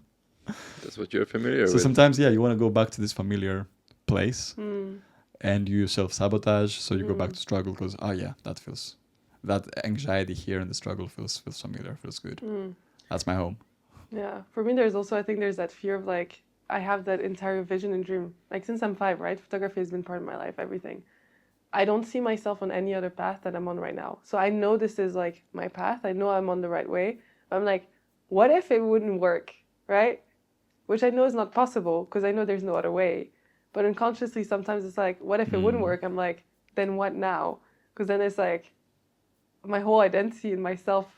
That's what you're familiar with. So sometimes, you want to go back to this familiar place, and you self-sabotage. So you go back to struggle because, that anxiety here in the struggle feels familiar, feels good. That's my home. Yeah, for me, I think there's that fear of like, I have that entire vision and dream. Like since I'm 5, right? Photography has been part of my life, everything. I don't see myself on any other path that I'm on right now. So I know this is like my path. I know I'm on the right way. But I'm like, what if it wouldn't work, right? Which I know is not possible because I know there's no other way. But unconsciously, sometimes it's like, what if it wouldn't work? I'm like, then what now? Because then it's like, my whole identity and myself,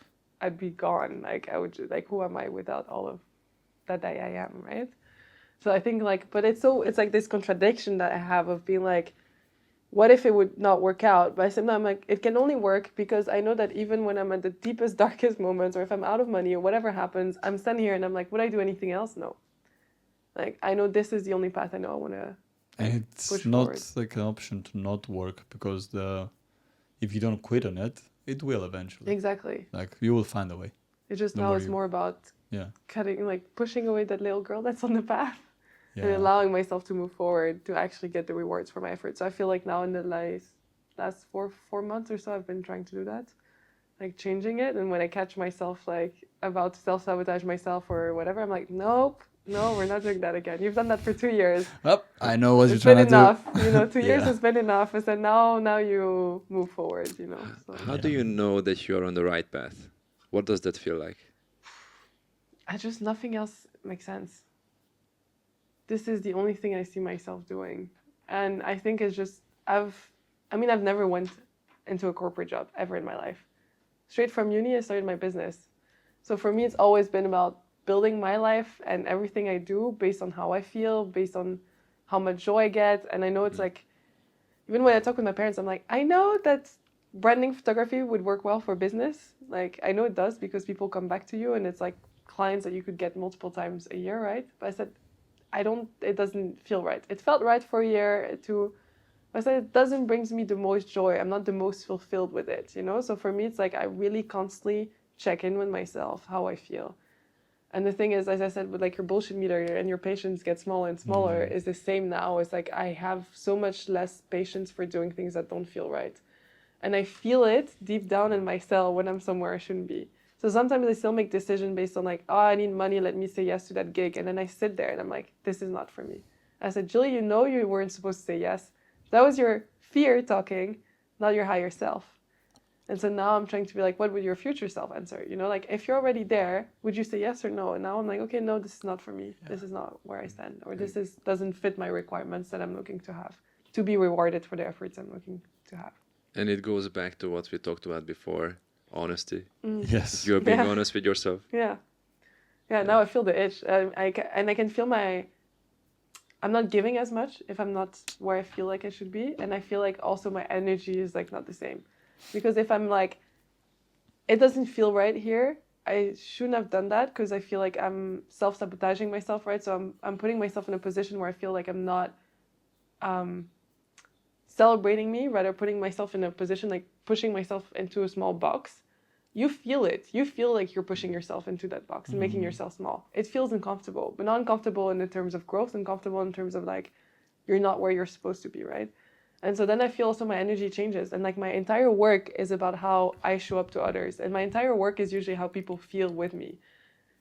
I'd be gone. Like I would just, like, who am I without all of that I am, right? So I think like, but it's like this contradiction that I have of being like, what if it would not work out? But I said, no, I'm like, it can only work because I know that even when I'm at the deepest, darkest moments, or if I'm out of money or whatever happens, I'm standing here and I'm like, would I do anything else? No. Like, I know this is the only path I know I want to it's not like an option to not work because if you don't quit on it, it will eventually. Exactly. Like you will find a way. It's just now it's more about pushing away that little girl that's on the path. And allowing myself to move forward to actually get the rewards for my efforts. So I feel like now in the last four months or so, I've been trying to do that, like changing it. And when I catch myself like about to self-sabotage myself or whatever, I'm like, nope, no, we're not doing that again. You've done that for 2 years. Well, I know what you're trying to do. It's been enough. 2 years has been enough. I said, now you move forward, So. How do you know that you're on the right path? What does that feel like? Nothing else makes sense. This is the only thing I see myself doing. And I think it's just, I've never went into a corporate job ever in my life. Straight from uni, I started my business. So for me, it's always been about building my life and everything I do based on how I feel, based on how much joy I get. And I know it's like, even when I talk with my parents, I'm like, I know that branding photography would work well for business. Like, I know it does because people come back to you and it's like clients that you could get multiple times a year, right? But I said, it doesn't feel right. It felt right for a year to, I said it doesn't brings me the most joy. I'm not the most fulfilled with it, you know? So for me, it's like I really constantly check in with myself, how I feel. And the thing is, as I said, with like your bullshit meter and your patience gets smaller and smaller is the same now. It's like I have so much less patience for doing things that don't feel right. And I feel it deep down in my cell when I'm somewhere I shouldn't be. So sometimes I still make decisions based on like, oh, I need money, let me say yes to that gig. And then I sit there and I'm like, this is not for me. I said, Julie, you know you weren't supposed to say yes. That was your fear talking, not your higher self. And so now I'm trying to be like, what would your future self answer? You know, like if you're already there, would you say yes or no? And now I'm like, okay, no, this is not for me. Yeah. This is not where I stand. Or this doesn't fit my requirements that I'm looking to have, to be rewarded for the efforts I'm looking to have. And it goes back to what we talked about before, honesty. Yes. You're being honest with yourself. Yeah. Now I feel the itch. I can feel I'm not giving as much if I'm not where I feel like I should be. And I feel like also my energy is like not the same. Because if I'm like, it doesn't feel right here, I shouldn't have done that because I feel like I'm self-sabotaging myself, right? So I'm putting myself in a position where I feel like I'm not celebrating me, rather putting myself in a position like pushing myself into a small box. You feel it. You feel like you're pushing yourself into that box and making yourself small. It feels uncomfortable, but not uncomfortable in the terms of growth, uncomfortable in terms of like, you're not where you're supposed to be, right? And so then I feel also my energy changes. And like my entire work is about how I show up to others. And my entire work is usually how people feel with me.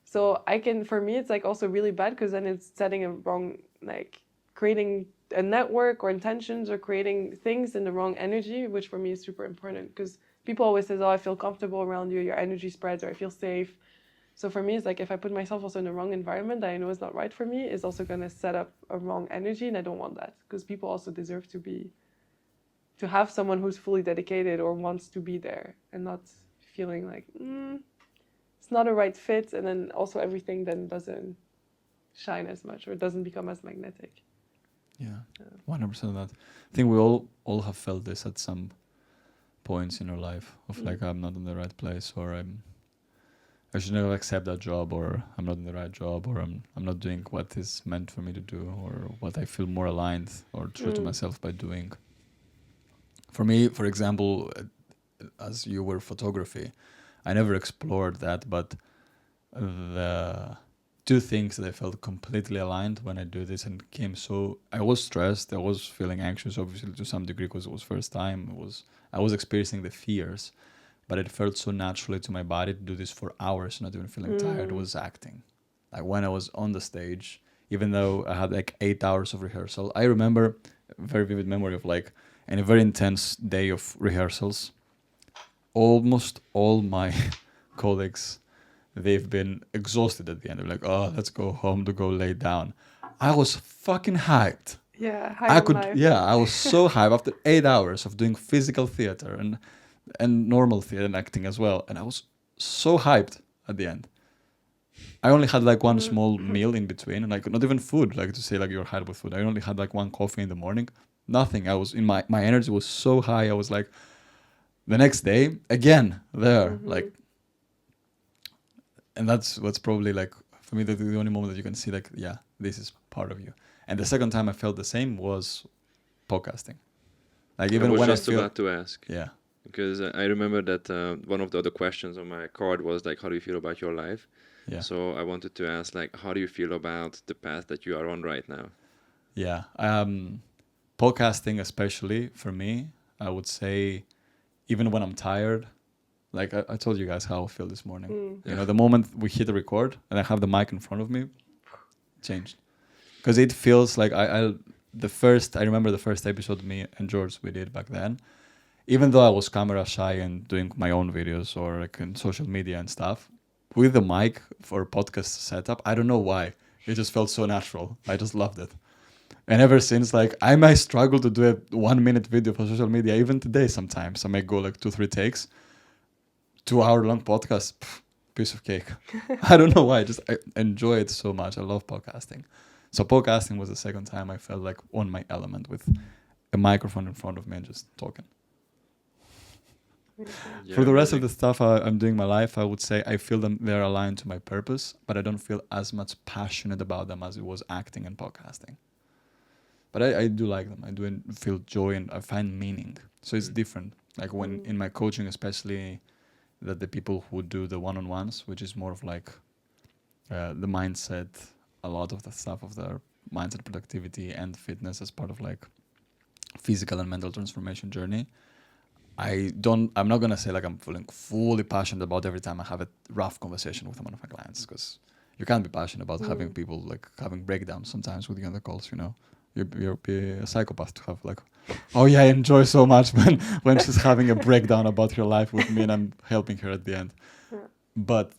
So for me, it's like also really bad because then it's setting a wrong, like creating a network or intentions or creating things in the wrong energy, which for me is super important because people always say, oh, I feel comfortable around you, your energy spreads, or I feel safe. So for me, it's like if I put myself also in the wrong environment that I know is not right for me, it's also going to set up a wrong energy. And I don't want that because people also deserve to have someone who's fully dedicated or wants to be there and not feeling like, it's not a right fit. And then also everything then doesn't shine as much or doesn't become as magnetic. Yeah, 100% of that. I think we all have felt this at some points in our life of like, I'm not in the right place, or I should never accept that job, or I'm not in the right job, or I'm not doing what is meant for me to do, or what I feel more aligned or true to myself by doing. For me, for example, as you were photography, I never explored that, but the two things that I felt completely aligned when I do this and I was stressed, I was feeling anxious, obviously to some degree because it was first time, I was experiencing the fears, but it felt so naturally to my body to do this for hours, not even feeling tired, was acting. Like when I was on the stage, even though I had like 8 hours of rehearsal, I remember a very vivid memory of like, and a very intense day of rehearsals. Almost all my colleagues, they've been exhausted at the end. They're like, oh, let's go home to go lay down. I was fucking hyped. Yeah, I was so hyped after 8 hours of doing physical theater and normal theater and acting as well. And I was so hyped at the end. I only had like one small meal in between, and like not even food, like to say like you're hyped with food. I only had like one coffee in the morning. Nothing. I was in my energy was so high. I was like, the next day again there, like, and that's what's probably like for me the only moment that you can see like, yeah, this is part of you. And the second time I felt the same was podcasting. Like even when I was just about to ask. Yeah. Because I remember that one of the other questions on my card was like, how do you feel about your life? Yeah. So I wanted to ask like, how do you feel about the path that you are on right now? Yeah. Podcasting, especially for me, I would say, even when I'm tired, like I told you guys how I feel this morning. You know, the moment we hit the record and I have the mic in front of me, changed. Because it feels like I remember the first episode me and George we did back then. Even though I was camera shy and doing my own videos or like in social media and stuff, with the mic for podcast setup, I don't know why. It just felt so natural. I just loved it. And ever since, like, I might struggle to do a 1-minute video for social media. Even today, sometimes I may go like 2-3 takes. 2-hour-long podcast, piece of cake. I don't know why. I enjoy it so much. I love podcasting. So podcasting was the second time I felt like on my element with a microphone in front of me and just talking. Yeah, For the rest of amazing. the stuff I'm doing in my life, I would say I feel them, they're aligned to my purpose, but I don't feel as much passionate about them as it was acting and podcasting. But I do like them. I do feel joy and I find meaning. So it's different. Like when in my coaching, especially that the people who do the one-on-ones, which is more of like the mindset, a lot of the stuff of their mindset, productivity and fitness as part of like physical and mental transformation journey. I'm not gonna say like I'm feeling fully passionate about every time I have a rough conversation with one of my clients, because you can't be passionate about having people like having breakdowns sometimes with you on the calls, you know. You're be a psychopath to have like, oh yeah, I enjoy so much when she's having a breakdown about her life with me and I'm helping her at the end. Yeah. But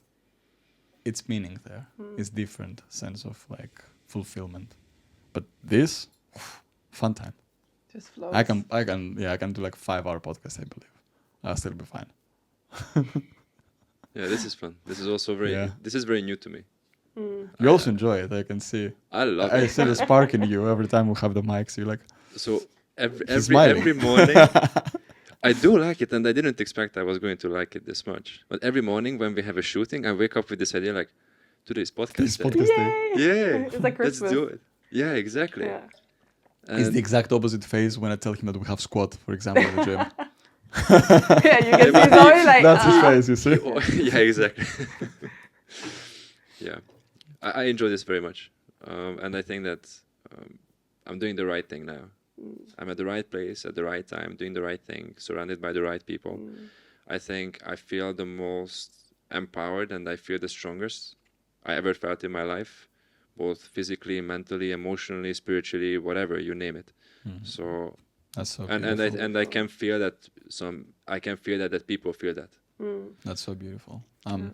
it's meaning there. It's different sense of like fulfillment. But this, fun time. Just flows. I can do like 5-hour podcast, I believe. I'll still be fine. Yeah, this is fun. This is also very. Yeah. This is very new to me. You also enjoy it, I can see. I love I it. see the spark in you every time we have the mics. You're like, So She's smiling. every morning, I do like it, and I didn't expect I was going to like it this much. But every morning when we have a shooting, I wake up with this idea like, today's podcast. this day. podcast day Yeah, It's like let's Christmas. do it. Yeah, exactly. Yeah. is the And exact opposite phase when I tell him that we have squat, for example, in the gym. Yeah, you get but he's always like, That's his face, you see? yeah, exactly. Yeah, I enjoy this very much, and I think that I'm doing the right thing now. I'm at the right place at the right time, doing the right thing, surrounded by the right people. I think I feel the most empowered and I feel the strongest I ever felt in my life, both physically, mentally, emotionally, spiritually, whatever, you name it. So That's so and beautiful. I can feel that that people feel that. That's so beautiful. So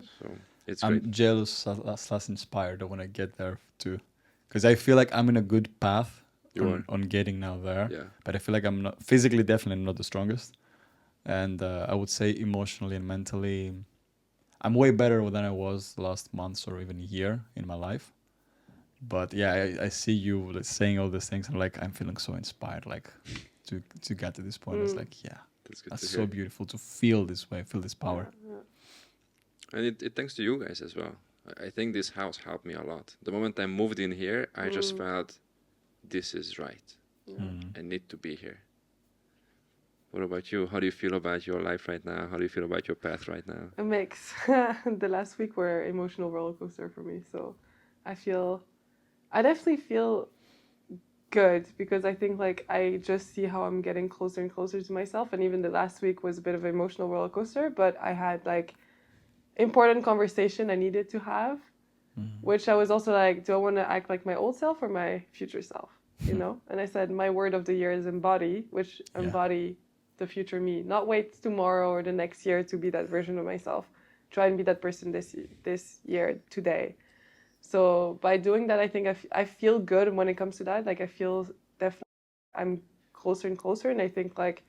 it's great. I'm jealous slash inspired when I get there too, because I feel like I'm in a good path You are. on getting now there. Yeah. But I feel like I'm not physically, definitely not the strongest, and I would say emotionally and mentally, I'm way better than I was last month or even year in my life. But yeah, I see you like, saying all these things, and like I'm feeling so inspired, like to get to this point. It's like, yeah, That's good that's to so hear. beautiful to feel this way, feel this power. And it thanks to you guys as well. I think this house helped me a lot. The moment I moved in here, I just felt this is right. I need to be here. What about you? How do you feel about your life right now? How do you feel about your path right now? a mix. The last week were emotional roller coaster for me, so I definitely feel good because I think like I just see how I'm getting closer and closer to myself, and even the last week was a bit of an emotional roller coaster, but I had like important conversation I needed to have, which I was also like, do I want to act like my old self or my future self, you know? And I said my word of the year is embody, which embody the future me, not wait tomorrow or the next year to be that version of myself. Try and be that person this year, today. So by doing that, I think I feel good when it comes to that. Like I feel definitely I'm closer and closer, and I think like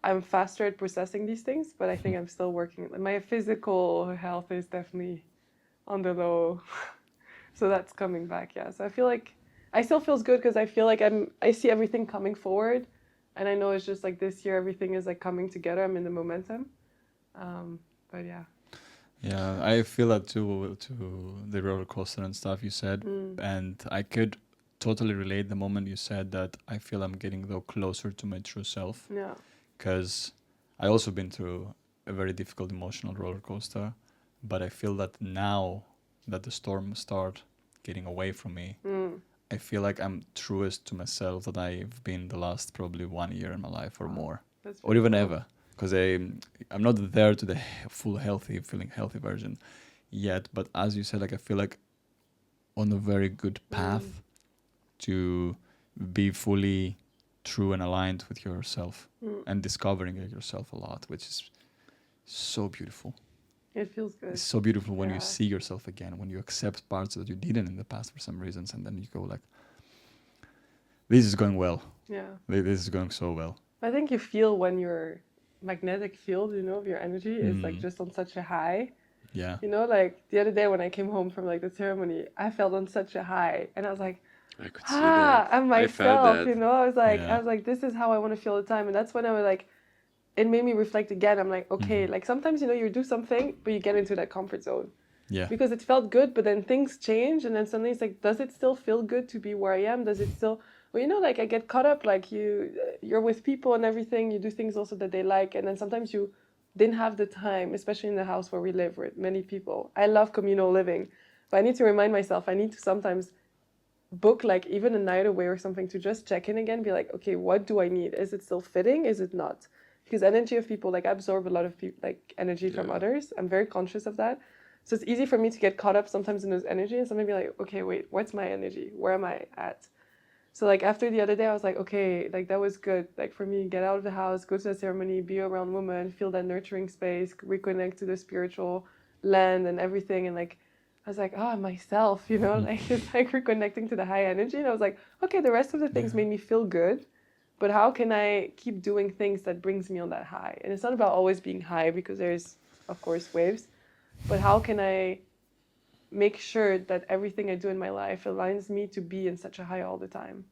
I'm faster at processing these things, but I think I'm still working. My physical health is definitely on the low, so that's coming back. Yeah, so I feel like I still feels good because I feel like I see everything coming forward, and I know it's just like this year everything is like coming together. I'm in the momentum, but yeah. Yeah, I feel that too, to the roller coaster and stuff you said, and I could totally relate the moment you said that I feel I'm getting though closer to my true self. Yeah. Because I also been through a very difficult emotional roller coaster, but I feel that now that the storm start getting away from me, I feel like I'm truest to myself that I've been the last probably 1 year in my life or more, That's or even beautiful. ever. Because I'm not there to the full feeling healthy version yet, but as you said, like I feel like on a very good path to be fully true and aligned with yourself and discovering yourself a lot, which is so beautiful. It feels good. It's so beautiful when you Yeah. see yourself again, when you accept parts that you didn't in the past for some reasons, and then you go like, this is going well. Yeah. This is going so well. I think you feel when your magnetic field, of your energy is like just on such a high. Yeah. Like the other day when I came home from like the ceremony, I felt on such a high, and I was like, I could see that. I'm I felt myself, that. I was like, Yeah. this is how I want to feel all the time, and that's when I was like, it made me reflect again. I'm like, okay, like sometimes, you know, you do something, but you get into that comfort zone. Yeah. Because it felt good, but then things change, and then suddenly it's like, does it still feel good to be where I am? Does it still, well, you know, like I get caught up, like you're with people and everything, you do things also that they like, and then sometimes you didn't have the time, especially in the house where we live with many people. I love communal living, but I need to remind myself, I need to sometimes book like even a night away or something to just check in again, be like, okay, what do I need? Is it still fitting? Is it not? Because energy of people, like I absorb a lot of people, like energy from others. I'm very conscious of that. So it's easy for me to get caught up sometimes in those energy and sometimes be like, okay, wait, what's my energy? Where am I at? So like after the other day, I was like, okay, like that was good. Like for me, get out of the house, go to the ceremony, be around women, feel that nurturing space, reconnect to the spiritual land and everything. And like, I was like, oh, myself, you know, like it's like reconnecting to the high energy. And I was like, okay, the rest of the things made me feel good, but how can I keep doing things that brings me on that high? And it's not about always being high because there's, of course, waves, but how can I make sure that everything I do in my life aligns me to be in such a high all the time?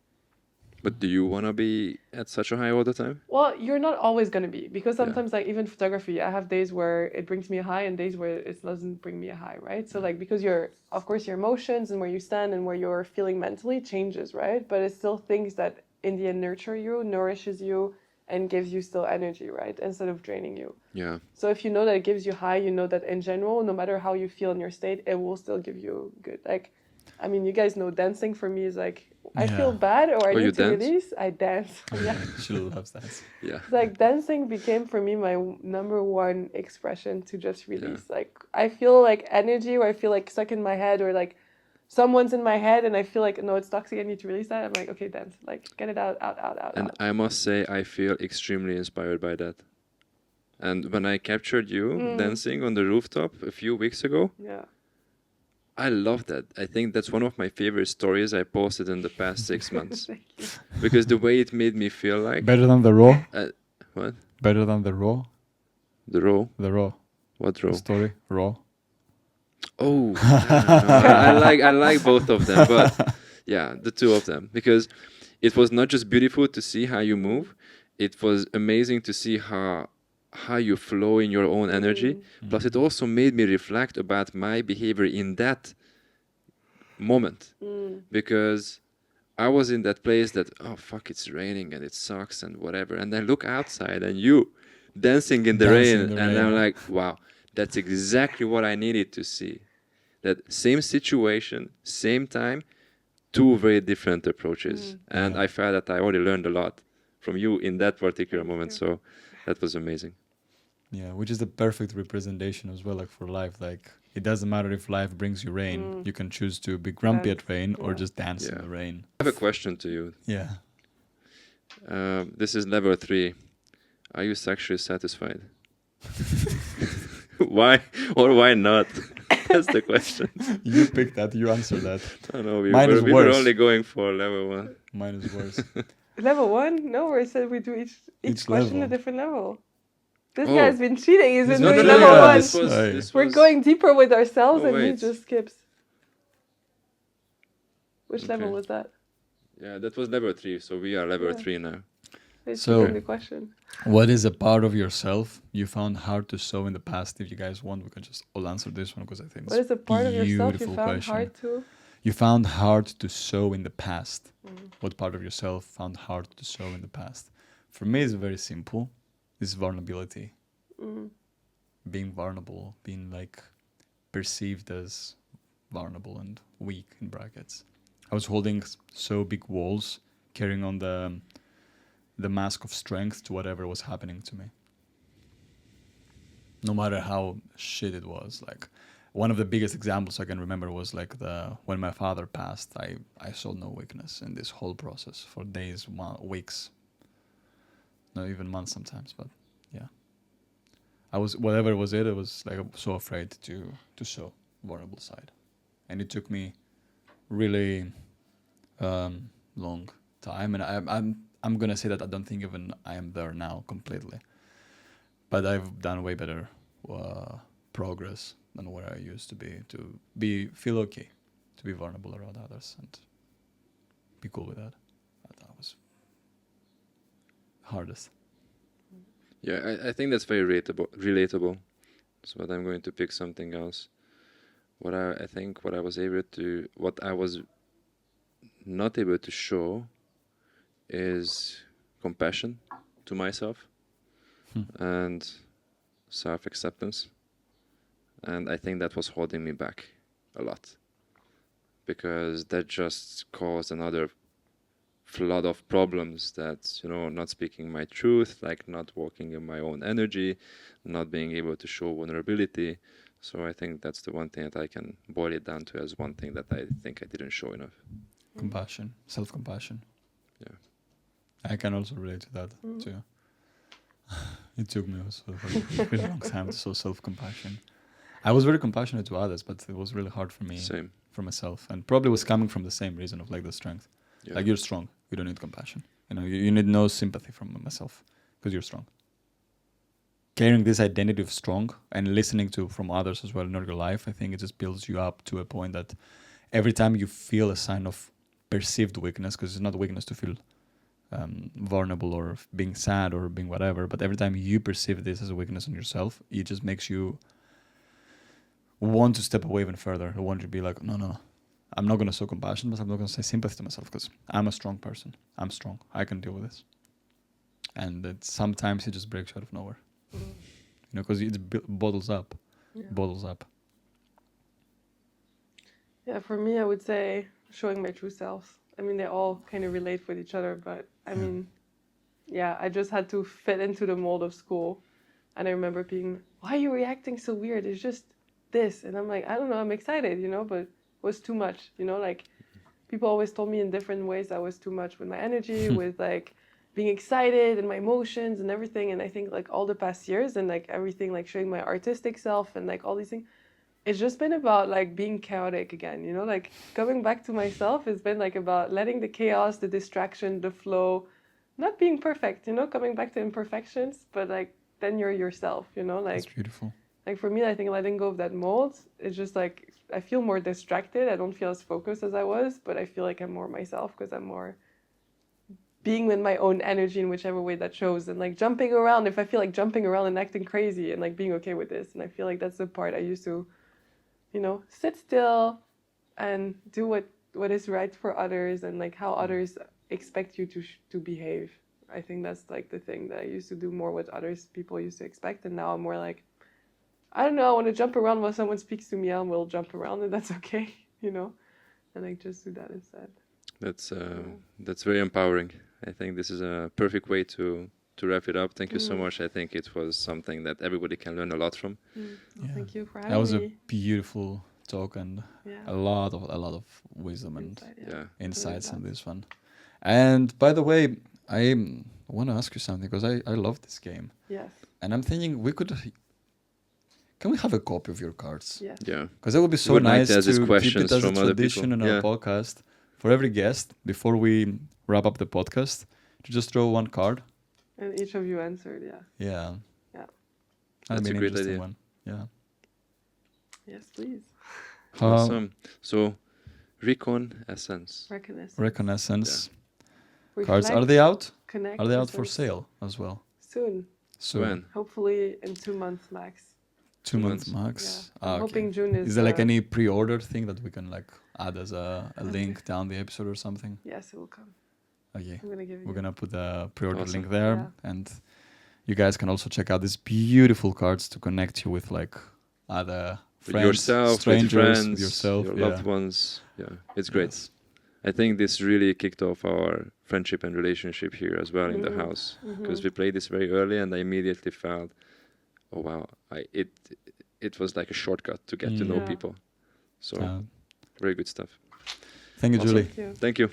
But do you want to be at such a high all the time? Well, you're not always going to be, because Yeah. sometimes like even photography, I have days where it brings me a high and days where it doesn't bring me a high, right? So like because of course your emotions and where you stand and where you're feeling mentally changes, right? But it's still things that in the end nurture you, nourishes you, and gives you still energy, right? Instead of draining you. Yeah. So if you know that it gives you high, you know that in general, no matter how you feel in your state, it will still give you good. Like, I mean, you guys know dancing for me is like, I feel bad or I Oh, you need to dance? release, I dance. Yeah. She loves that. Yeah. It's like dancing became for me my number one expression to just release. Like I feel like energy, or I feel like stuck in my head, or like someone's in my head and I feel like, no, it's toxic, I need to release that. I'm like, okay, dance, like get it out. And I must say, I feel extremely inspired by that. And when I captured you dancing on the rooftop a few weeks ago, Yeah. I love that. I think that's one of my favorite stories I posted in the past 6 months. Thank you. Because the way it made me feel like... Better than the raw? What? Better than the raw? The raw? The raw. What raw? Story? Raw? Oh, I like both of them, but yeah, the two of them, because it was not just beautiful to see how you move, it was amazing to see how you flow in your own energy. Plus, it also made me reflect about my behavior in that moment, because I was in that place that, oh fuck, it's raining and it sucks and whatever, and I look outside and you dancing in the rain, and I'm like, wow, that's exactly what I needed to see. That same situation, same time, two very different approaches. And I felt that I already learned a lot from you in that particular moment. So that was amazing. Yeah, which is the perfect representation as well, like for life. Like it doesn't matter if life brings you rain. You can choose to be grumpy at rain or just dance in the rain. I have a question to you. Yeah. This is level 3. Are you sexually satisfied? Why or why not? That's the question. You picked that. You answered that. I know, we Mine is were worse. only going for level 1. Mine is worse. Level 1? No, we said we do each question level. a different level. This Oh. guy's been cheating. He's been No, doing no, level no, 1. this We're was- going deeper with ourselves, Oh, and he wait. just skips. Which level Okay. was that? Yeah, that was level 3, so we are level 3 now. He's So- repeating the question. What is a part of yourself you found hard to show in the past? If you guys want, we can just all answer this one because I think What it's is a part of yourself you beautiful found question. hard to? You found hard to show in the past. What part of yourself found hard to show in the past? For me, it's very simple. It's vulnerability. Being vulnerable, being like perceived as vulnerable and weak in brackets. I was holding so big walls, carrying on the mask of strength to whatever was happening to me. No matter how shit it was. Like one of the biggest examples I can remember was like when my father passed, I saw no weakness in this whole process for days, weeks, not even months sometimes, but yeah. I was whatever was it was like I was so afraid to show vulnerable side. And it took me really long time, and I'm gonna say that I don't think even I am there now completely, but I've done way better progress than where I used to feel okay, to be vulnerable around others and be cool with that. That was hardest. Yeah, I think that's very relatable. So, but I'm going to pick something else. What I think what I was not able to show is compassion to myself and self-acceptance. And I think that was holding me back a lot, because that just caused another flood of problems that, not speaking my truth, like not walking in my own energy, not being able to show vulnerability. So I think that's the one thing that I can boil it down to as one thing that I think I didn't show enough. Compassion, self-compassion. Yeah. I can also relate to that too. It took me also a really long time to show self-compassion. I was very compassionate to others, but it was really hard for me, Same. for myself, and probably was coming from the same reason of like the strength. Yeah. Like, you're strong, you don't need compassion. You need no sympathy from myself because you're strong. Carrying this identity of strong and listening to from others as well in your life, I think it just builds you up to a point that every time you feel a sign of perceived weakness, because it's not weakness to feel vulnerable or being sad or being whatever, but every time you perceive this as a weakness on yourself, it just makes you want to step away even further. I want to be like, no, I'm not going to show compassion, but I'm not going to say sympathy to myself, because I'm a strong person. I'm strong. I can deal with this. And sometimes it just breaks out of nowhere. Because it bottles up. Yeah. Bottles up. Yeah, for me, I would say showing my true self. I mean, they all kind of relate with each other, but I mean, yeah, I just had to fit into the mold of school. And I remember being, why are you reacting so weird? It's just this. And I'm like, I don't know, I'm excited, but it was too much, like people always told me in different ways I was too much with my energy, with like being excited and my emotions and everything. And I think like all the past years and like everything, like showing my artistic self and like all these things, it's just been about like being chaotic again, like coming back to myself has been like about letting the chaos, the distraction, the flow, not being perfect, coming back to imperfections, but like then you're yourself, like That's beautiful. Like for me, I think letting go of that mold, it's just like I feel more distracted. I don't feel as focused as I was, but I feel like I'm more myself because I'm more being with my own energy in whichever way that shows, and like jumping around if I feel like jumping around and acting crazy and like being okay with this. And I feel like that's the part I used to, sit still and do what is right for others and like how others expect you to behave. I think that's like the thing that I used to do more what people used to expect, and now I'm more like, I don't know, I want to jump around while someone speaks to me, I will jump around and that's okay, and like just do that instead. That's very empowering. I think this is a perfect way to wrap it up. Thank you so much. I think it was something that everybody can learn a lot from. Well, thank you for having me. That was a beautiful talk and a lot of wisdom and insights on this one. And by the way, I want to ask you something because I love this game. Yes. And I'm thinking can we have a copy of your cards? Yes. Yeah. Because that would be so nice to keep it as a from other tradition people. in our podcast for every guest before we wrap up the podcast to just throw one card. And each of you answered, Yeah. Yeah. That'd That's be a an great interesting idea. one. Yeah. Yes, please. Awesome. So, ReConEssence. ReConEssence. ReConEssence. Cards, are they out? Connect. Are they out for sale as well? Soon. When? Hopefully in 2 months max. 2 months max. Yeah. I'm hoping June is. Is there like any pre-order thing that we can like add as a link down the episode or something? Yes, it will come. Okay. I'm gonna give you. We're gonna put the pre-order Awesome. link there, and you guys can also check out these beautiful cards to connect you with like other With friends, yourself, strangers, with friends, with yourself, your loved ones. Yeah, it's great. Yes. I think this really kicked off our friendship and relationship here as well in the house, because we played this very early, and I immediately felt, oh wow, it was like a shortcut to get to know people. So very good stuff. Thank you, Awesome. Julie. Thank you.